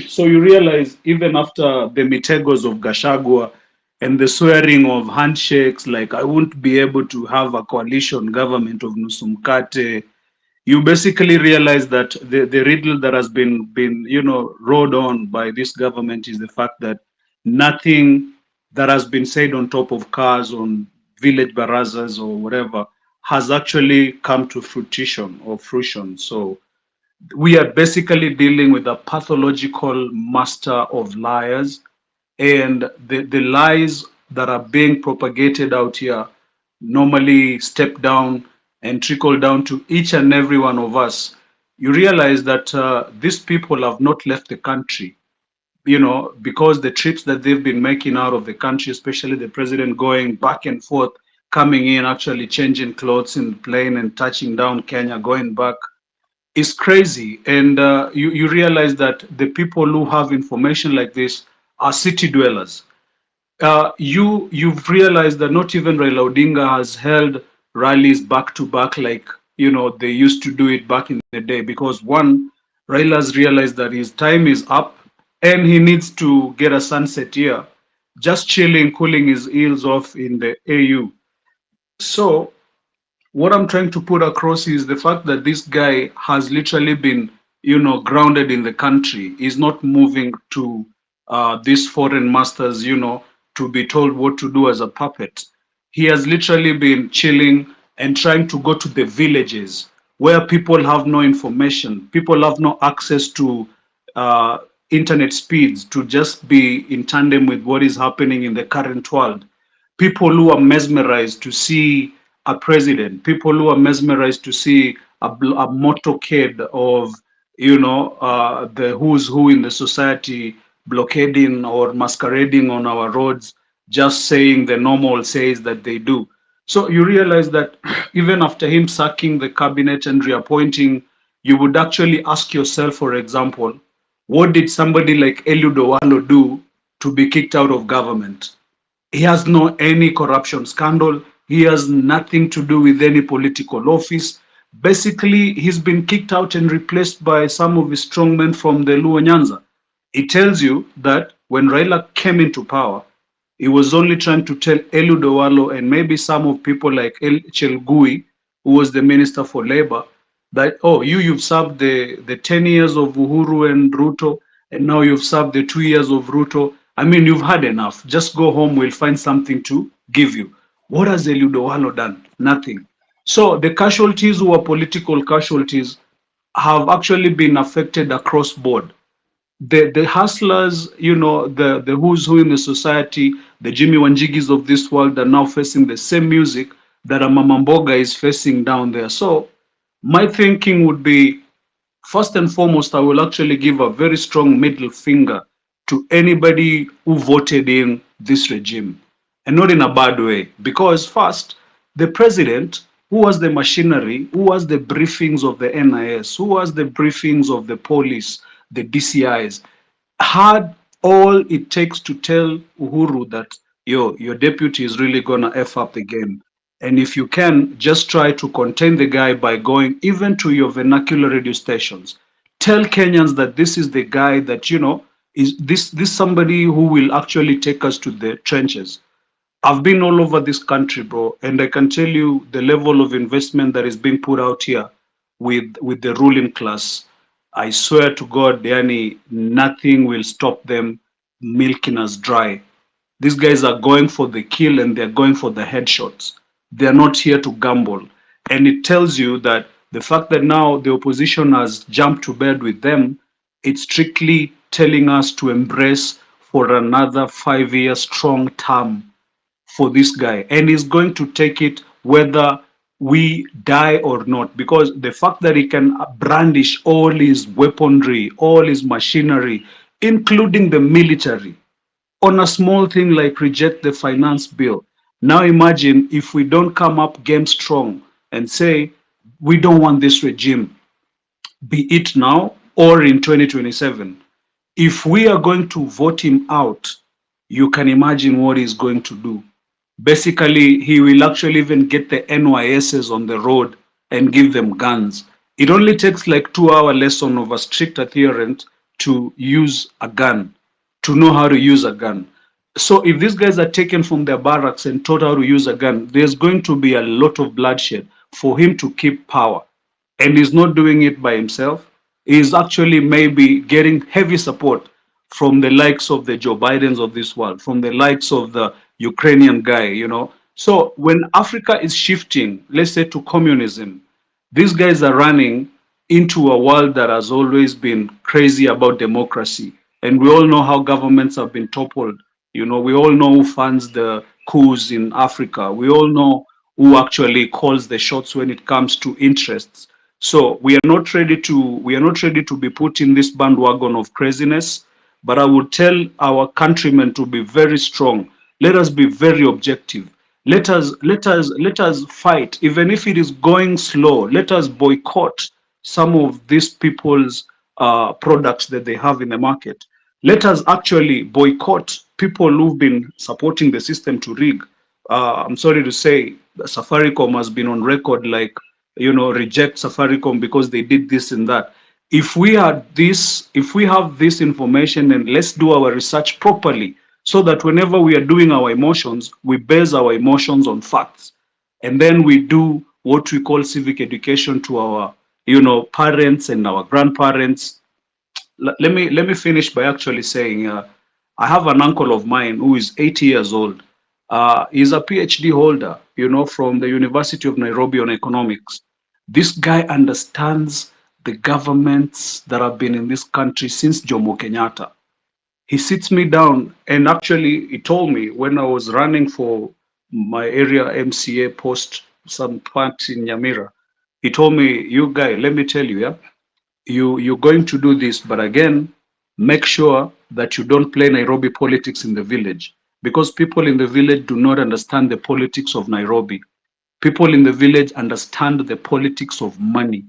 [SPEAKER 9] So you realize even after the mitegos of Gashagwa and the swearing of handshakes, like I won't be able to have a coalition government of Nusumkate, you basically realize that the riddle that has been rode on by this government is the fact that nothing that has been said on top of cars, on village barazas or whatever, has actually come to fruition. So we are basically dealing with a pathological master of liars, and the lies that are being propagated out here normally step down and trickle down to each and every one of us. You realize that these people have not left the country, because the trips that they've been making out of the country, especially the president going back and forth, coming in, actually changing clothes in the plane and touching down Kenya, going back, is crazy. And you realize that the people who have information like this are city dwellers. You've realized that not even Raila Odinga has held rallies back to back like they used to do it back in the day, because one, Raila's realized that his time is up and he needs to get a sunset here, just chilling, cooling his heels off in the AU. So what I'm trying to put across is the fact that this guy has literally been, grounded in the country. He's not moving to these foreign masters, to be told what to do as a puppet. He has literally been chilling and trying to go to the villages where people have no information, people have no access to internet speeds to just be in tandem with what is happening in the current world. People who are mesmerized to see a president, people who are mesmerized to see a motorcade of, the who's who in the society blockading or masquerading on our roads, just saying the normal says that they do. So you realize that even after him sacking the cabinet and reappointing, you would actually ask yourself, for example, what did somebody like Eliud Owalo do to be kicked out of government? He has no any corruption scandal. He has nothing to do with any political office. Basically, he's been kicked out and replaced by some of his strongmen from the Luo Nyanza. It tells you that when Raila came into power, he was only trying to tell Eliud Owalo and maybe some of people like Chelgui, who was the Minister for Labor, that, oh, you've served the 10 years of Uhuru and Ruto, and now you've served the 2 years of Ruto. I mean, you've had enough. Just go home, we'll find something to give you. What has Eliud Owalo done? Nothing. So the casualties who are political casualties have actually been affected across board. The hustlers, the who's who in the society, the Jimmy Wanjigis of this world are now facing the same music that a Mamamboga is facing down there. So my thinking would be, first and foremost, I will actually give a very strong middle finger to anybody who voted in this regime, and not in a bad way. Because first, the president, who was the machinery, who was the briefings of the NIS, who was the briefings of the police, the DCIs, had all it takes to tell Uhuru that, your deputy is really gonna F up the game. And if you can, just try to contain the guy by going even to your vernacular radio stations. Tell Kenyans that this is the guy that, is this somebody who will actually take us to the trenches. I've been all over this country, bro, and I can tell you the level of investment that is being put out here with the ruling class. I swear to God, Yani, nothing will stop them milking us dry. These guys are going for the kill and they're going for the headshots. They're not here to gamble. And it tells you that the fact that now the opposition has jumped to bed with them, it's strictly telling us to embrace for another 5 year strong term for this guy. And he's going to take it whether we die or not, because the fact that he can brandish all his weaponry, all his machinery, including the military, on a small thing like reject the finance bill. Now imagine if we don't come up game strong and say, we don't want this regime, be it now or in 2027. If we are going to vote him out, you can imagine what he's going to do. Basically, he will actually even get the NYSs on the road and give them guns. It only takes like 2 hour lesson of a strict adherent to use a gun, to know how to use a gun. So if these guys are taken from their barracks and taught how to use a gun, there's going to be a lot of bloodshed for him to keep power. And he's not doing it by himself. He's actually maybe getting heavy support from the likes of the Joe Bidens of this world, from the likes of the Ukrainian guy, So when Africa is shifting, let's say, to communism, these guys are running into a world that has always been crazy about democracy. And we all know how governments have been toppled. We all know who funds the coups in Africa. We all know who actually calls the shots when it comes to interests. So we are not ready to be put in this bandwagon of craziness. But I would tell our countrymen to be very strong. Let us be very objective. Let us fight, even if it is going slow. Let us boycott some of these people's products that they have in the market. Let us actually boycott people who've been supporting the system to rig. I'm sorry to say, Safaricom has been on record like, reject Safaricom because they did this and that. If we have this information, and let's do our research properly, so that whenever we are doing our emotions, we base our emotions on facts, and then we do what we call civic education to our, parents and our grandparents. Let me finish by actually saying, I have an uncle of mine who is 80 years old. He's a PhD holder, from the University of Nairobi on economics. This guy understands the governments that have been in this country since Jomo Kenyatta. He sits me down, and actually he told me when I was running for my area MCA post, some part in Nyamira, he told me, you guy, let me tell you, you're going to do this, but again, make sure that you don't play Nairobi politics in the village, because people in the village do not understand the politics of Nairobi. People in the village understand the politics of money.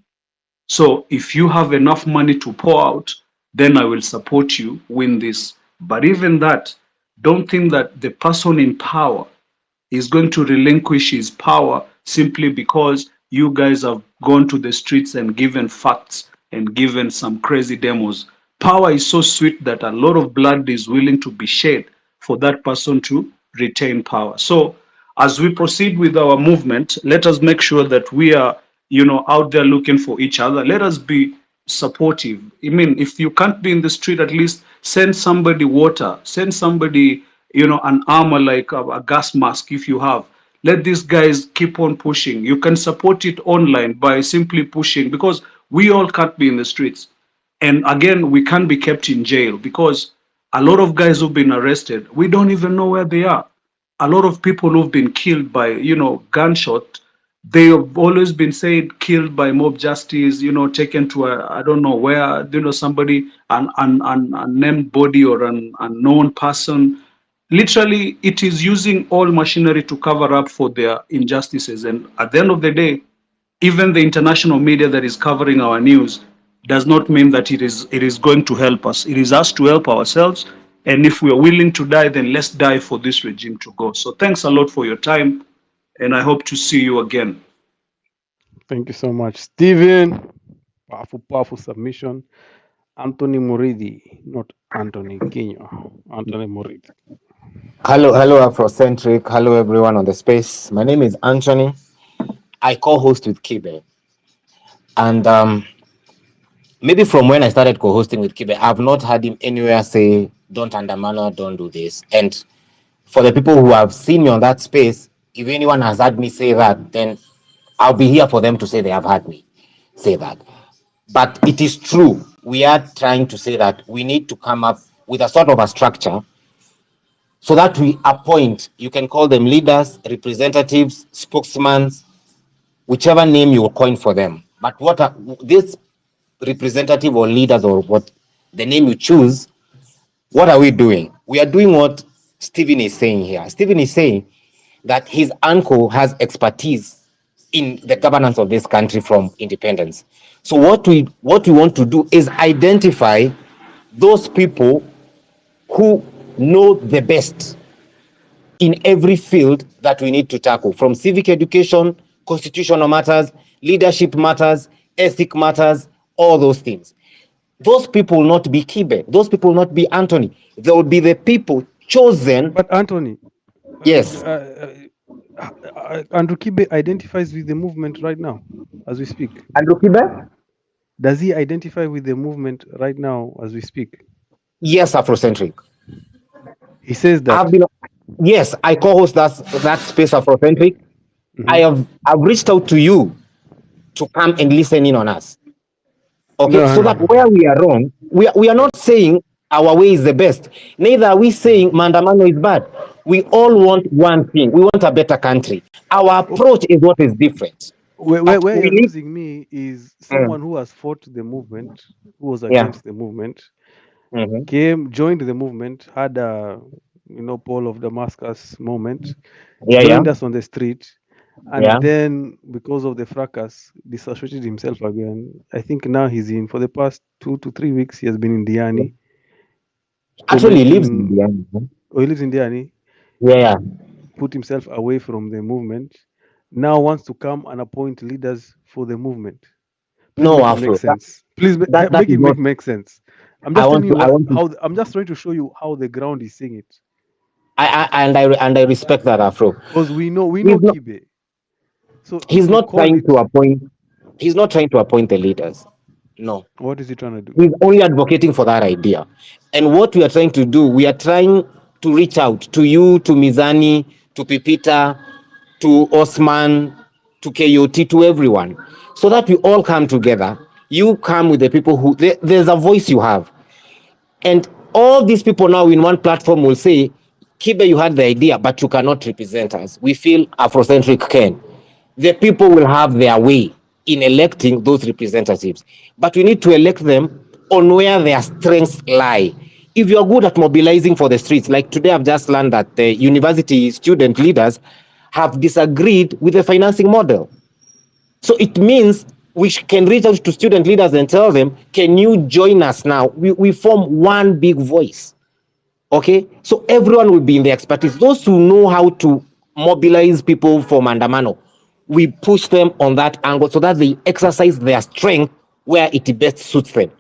[SPEAKER 9] So if you have enough money to pour out, then I will support you win this. But even that, don't think that the person in power is going to relinquish his power simply because you guys have gone to the streets and given facts and given some crazy demos. Power is so sweet that a lot of blood is willing to be shed for that person to retain power. So as we proceed with our movement, let us make sure that we are out there looking for each other. Let us be supportive. I mean, if you can't be in the street, at least send somebody water, send somebody, an armor like a gas mask if you have. let these guys keep on pushing. You can support it online by simply pushing, because we all can't be in the streets. And again, we can't be kept in jail, because a lot of guys who've been arrested, we don't even know where they are. A lot of people who've been killed by, gunshot, they have always been said killed by mob justice, taken to I don't know where, somebody, an unnamed body or an unknown person. Literally, it is using all machinery to cover up for their injustices. And at the end of the day, even the international media that is covering our news does not mean that it is going to help us. It is us to help ourselves. And if we are willing to die, then let's die for this regime to go. So thanks a lot for your time, and I hope to see you again.
[SPEAKER 1] Thank you so much, Stephen. Powerful submission. Anthony Moridi, not Anthony Quino. Anthony Moridi.
[SPEAKER 10] Hello, Afrocentric. Hello, everyone on the space. My name is Anthony. I co-host with Kibe. And maybe from when I started co-hosting with Kibe, I've not had him anywhere say, don't undermine or don't do this. And for the people who have seen me on that space, if anyone has heard me say that, then I'll be here for them to say they have heard me say that. But it is true. We are trying to say that we need to come up with a sort of a structure so that we appoint, you can call them leaders, representatives, spokesmen, whichever name you will coin for them. But what are this representative or leaders, or what the name you choose, what are we doing? We are doing what Stephen is saying here. Stephen is saying that his uncle has expertise in the governance of this country from independence. So what we want to do is identify those people who know the best in every field that we need to tackle, from civic education, constitutional matters, leadership matters, ethic matters, all those things. Those people will not be Kibe. Those people will not be Anthony. They will be the people chosen.
[SPEAKER 1] But Anthony,
[SPEAKER 10] yes,
[SPEAKER 1] Andrew Kibe identifies with the movement right now, as we speak.
[SPEAKER 10] Andrew Kibe?
[SPEAKER 1] Does he identify with the movement right now, as we speak?
[SPEAKER 10] Yes, Afrocentric.
[SPEAKER 1] He says that.
[SPEAKER 10] Yes, I co-host that space, Afrocentric. Mm-hmm. I've reached out to you to come and listen in on us. Okay, that where we are wrong, we are not saying our way is the best. Neither are we saying Mandamano is bad. We all want one thing. We want a better country. Our approach is what is different.
[SPEAKER 1] Where you're losing me is someone who has fought the movement, who was against the movement, joined the movement, had a Paul of Damascus moment, joined us on the street, and then because of the fracas, disassociated himself again. I think now he's in, for the past 2 to 3 weeks, he has been in Diani.
[SPEAKER 10] Actually, he lives in Diani.
[SPEAKER 1] Oh, he lives in Diani?
[SPEAKER 10] Yeah.
[SPEAKER 1] Put himself away from the movement. Now wants to come and appoint leaders for the movement. Please make sense. Please make it make sense. I'm just telling you I'm just trying to show you how the ground is seeing it.
[SPEAKER 10] I respect that, Afro.
[SPEAKER 1] Because we know Kibe.
[SPEAKER 10] So he's not trying to appoint the leaders. No.
[SPEAKER 1] What is he trying to do?
[SPEAKER 10] He's only advocating for that idea. And what we are trying to do, we are trying to reach out to you, to Mizani, to Pipita, to Osman, to KOT, to everyone, so that we all come together. You come with the people who, there's a voice you have. And all these people now in one platform will say, Kibe, you had the idea, but you cannot represent us. We feel Afrocentric can. The people will have their way in electing those representatives. But we need to elect them on where their strengths lie. If you're good at mobilizing for the streets, like today I've just learned that the university student leaders have disagreed with the financing model. So it means we can reach out to student leaders and tell them, can you join us now? We form one big voice. Okay? So everyone will be in the expertise. Those who know how to mobilize people for Mandamano, we push them on that angle so that they exercise their strength where it best suits them.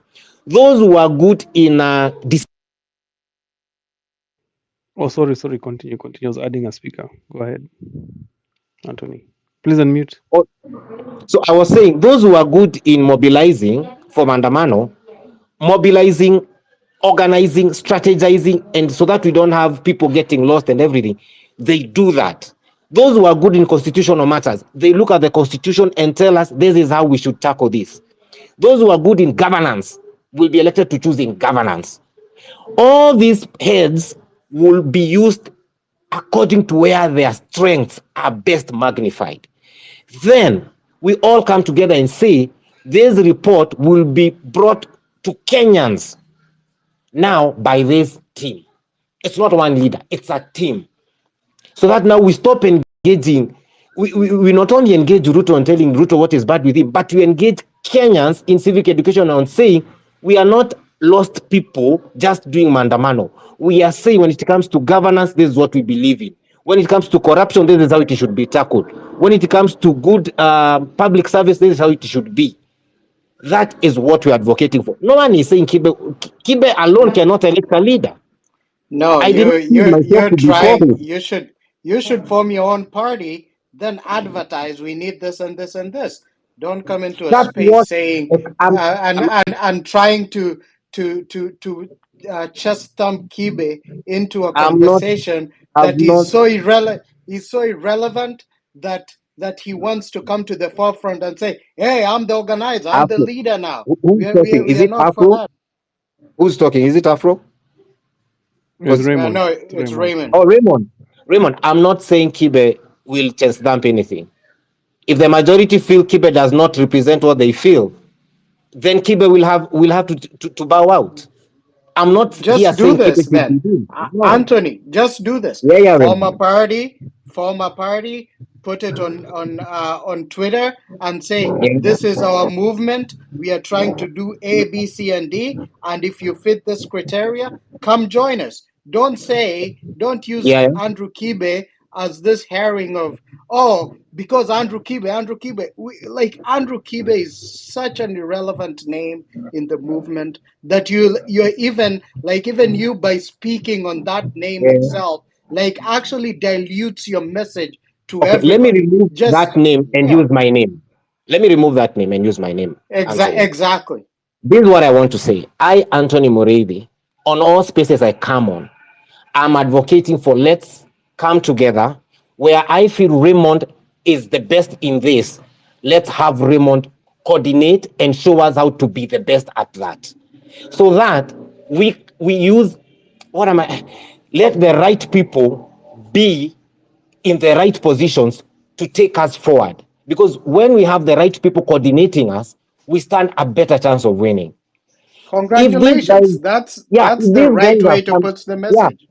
[SPEAKER 10] Those who are good in
[SPEAKER 1] sorry, continue. I was adding a speaker. Go ahead, Anthony. Please unmute.
[SPEAKER 10] So I was saying, those who are good in mobilizing for Mandamano, mobilizing, organizing, strategizing, and so that we don't have people getting lost and everything, they do that. Those who are good in constitutional matters, they look at the constitution and tell us this is how we should tackle this. Those who are good in governance will be elected to choose in governance. All these heads will be used according to where their strengths are best magnified. Then we all come together and say this report will be brought to Kenyans now by this team. It's not one leader, it's a team. So that now we stop engaging. We not only engage Ruto on telling Ruto what is bad with him, but we engage Kenyans in civic education on saying we are not lost people just doing mandamano. We are saying when it comes to governance, this is what we believe in. When it comes to corruption, this is how it should be tackled. When it comes to good public service, this is how it should be. That is what we're advocating for. No one is saying Kibe alone cannot elect a leader.
[SPEAKER 3] No,
[SPEAKER 10] I did not see myself
[SPEAKER 3] you're
[SPEAKER 10] to be
[SPEAKER 3] trying.
[SPEAKER 10] talking.
[SPEAKER 3] You should form your own party, then advertise. We need this and this and this. Don't come into a
[SPEAKER 10] That's
[SPEAKER 3] space
[SPEAKER 10] what
[SPEAKER 3] saying
[SPEAKER 10] I'm,
[SPEAKER 3] and trying to chest thump Kibe into a
[SPEAKER 10] I'm not.
[SPEAKER 3] conversation
[SPEAKER 10] I've
[SPEAKER 3] that
[SPEAKER 10] not.
[SPEAKER 3] is so irrelevant that he wants to come to the forefront and say, "Hey, I'm the organizer. I'm the
[SPEAKER 10] Afro.
[SPEAKER 3] leader now."
[SPEAKER 10] Who's talking?
[SPEAKER 3] We
[SPEAKER 10] Is
[SPEAKER 3] are
[SPEAKER 10] it
[SPEAKER 3] not for
[SPEAKER 10] Afro?
[SPEAKER 3] that.
[SPEAKER 10] Who's talking? Is it Afro?
[SPEAKER 1] It's
[SPEAKER 10] Because
[SPEAKER 1] Raymond.
[SPEAKER 3] No,
[SPEAKER 1] It's
[SPEAKER 3] it's
[SPEAKER 1] Raymond.
[SPEAKER 3] Raymond.
[SPEAKER 10] oh, Raymond, I'm not saying Kibe will chest dump anything. If the majority feel Kibe does not represent what they feel, then Kibe will have to bow out. I'm not here
[SPEAKER 3] Just do
[SPEAKER 10] saying Kibe
[SPEAKER 3] this
[SPEAKER 10] should be
[SPEAKER 3] then.
[SPEAKER 10] doing. No.
[SPEAKER 3] Anthony, just do this.
[SPEAKER 10] Yeah,
[SPEAKER 3] Form a
[SPEAKER 10] Raymond.
[SPEAKER 3] party, put it on Twitter and say,
[SPEAKER 10] Yeah.
[SPEAKER 3] this is our movement. We are trying to do A, B, C, and D. And if you fit this criteria, come join us. Don't use
[SPEAKER 10] Yeah.
[SPEAKER 3] Andrew Kibe as this herring of, oh, because Andrew Kibe, like Andrew Kibe is such an irrelevant name in the movement that you're even like even you by speaking on that name
[SPEAKER 10] Yeah.
[SPEAKER 3] itself like actually dilutes your message to
[SPEAKER 10] Okay, let me
[SPEAKER 3] everybody.
[SPEAKER 10] remove that
[SPEAKER 3] Just
[SPEAKER 10] name and
[SPEAKER 3] yeah,
[SPEAKER 10] use my name. Let me remove that name and use my name, Anthony.
[SPEAKER 3] exactly.
[SPEAKER 10] This is what I want to say. I, Anthony Mureithi, on all spaces I come on, I'm advocating for let's come together where I feel Raymond is the best in this. Let's have Raymond coordinate and show us how to be the best at that. So that we use let the right people be in the right positions to take us forward. Because when we have the right people coordinating us, we stand a better chance of winning. If these
[SPEAKER 3] Congratulations.
[SPEAKER 10] guys,
[SPEAKER 3] That's
[SPEAKER 10] if
[SPEAKER 3] the
[SPEAKER 10] these
[SPEAKER 3] right
[SPEAKER 10] guys
[SPEAKER 3] way
[SPEAKER 10] are
[SPEAKER 3] to put the
[SPEAKER 10] yeah,
[SPEAKER 3] message.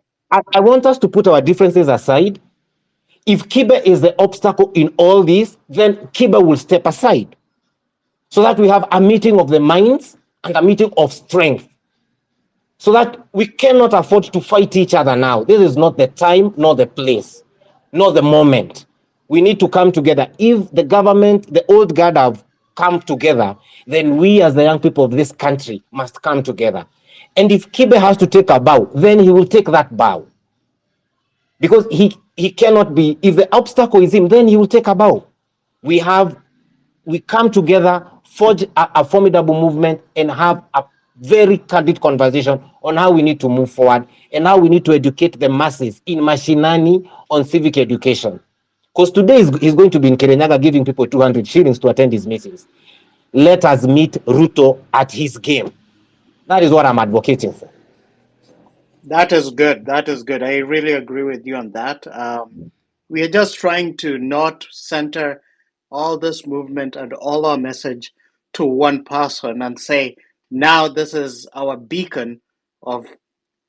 [SPEAKER 10] I want us to put our differences aside. If Kibe is the obstacle in all this, then Kibe will step aside so that we have a meeting of the minds and a meeting of strength. So that we cannot afford to fight each other now. This is not the time, nor the place, nor the moment. We need to come together. If the government, the old guard have come together, then we as the young people of this country must come together. And if Kibe has to take a bow, then he will take that bow. Because he cannot be, if the obstacle is him, then he will take a bow. We come together, forge a formidable movement, and have a very candid conversation on how we need to move forward and how we need to educate the masses in mashinani on civic education. Because today he's going to be in Kirinyaga giving people 200 shillings to attend his meetings. Let us meet Ruto at his game. That is what I'm advocating for.
[SPEAKER 3] That is good. That is good. I really agree with you on that. We are just trying to not center all this movement and all our message to one person and say, now this is our beacon of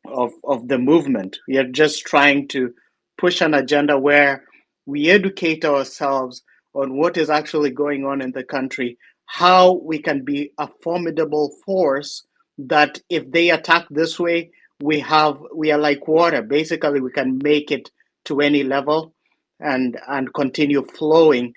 [SPEAKER 3] of the movement. We are just trying to push an agenda where we educate ourselves on what is actually going on in the country, how we can be a formidable force that if they attack this way, we are like water. Basically, we can make it to any level and continue flowing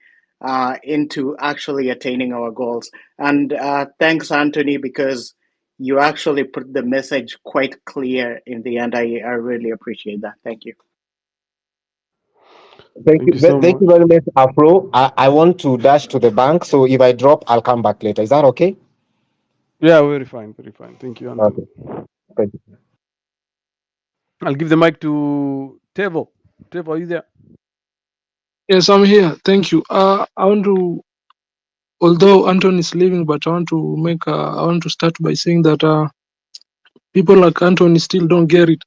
[SPEAKER 3] into actually attaining our goals. And thanks, Anthony, because you actually put the message quite clear in the end. I really appreciate that. Thank you.
[SPEAKER 10] Thank
[SPEAKER 1] Thank
[SPEAKER 10] you.
[SPEAKER 1] you so
[SPEAKER 10] Thank you
[SPEAKER 1] much.
[SPEAKER 10] very much, Afro. I want to dash to the bank, so if I drop, I'll come back later. Is that okay?
[SPEAKER 1] Yeah, very fine, very fine. Thank you, Anthony.
[SPEAKER 10] Okay. Thank you.
[SPEAKER 1] I'll give the mic to Tevo. Tevo, are you there?
[SPEAKER 11] Yes, I'm here. Thank you. I want to, although Anton is leaving, but I want to I want to start by saying that people like Anton still don't get it.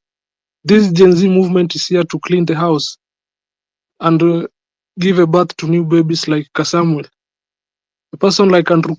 [SPEAKER 11] This Gen Z movement is here to clean the house and give a birth to new babies like Kasamuel. A person like Andrew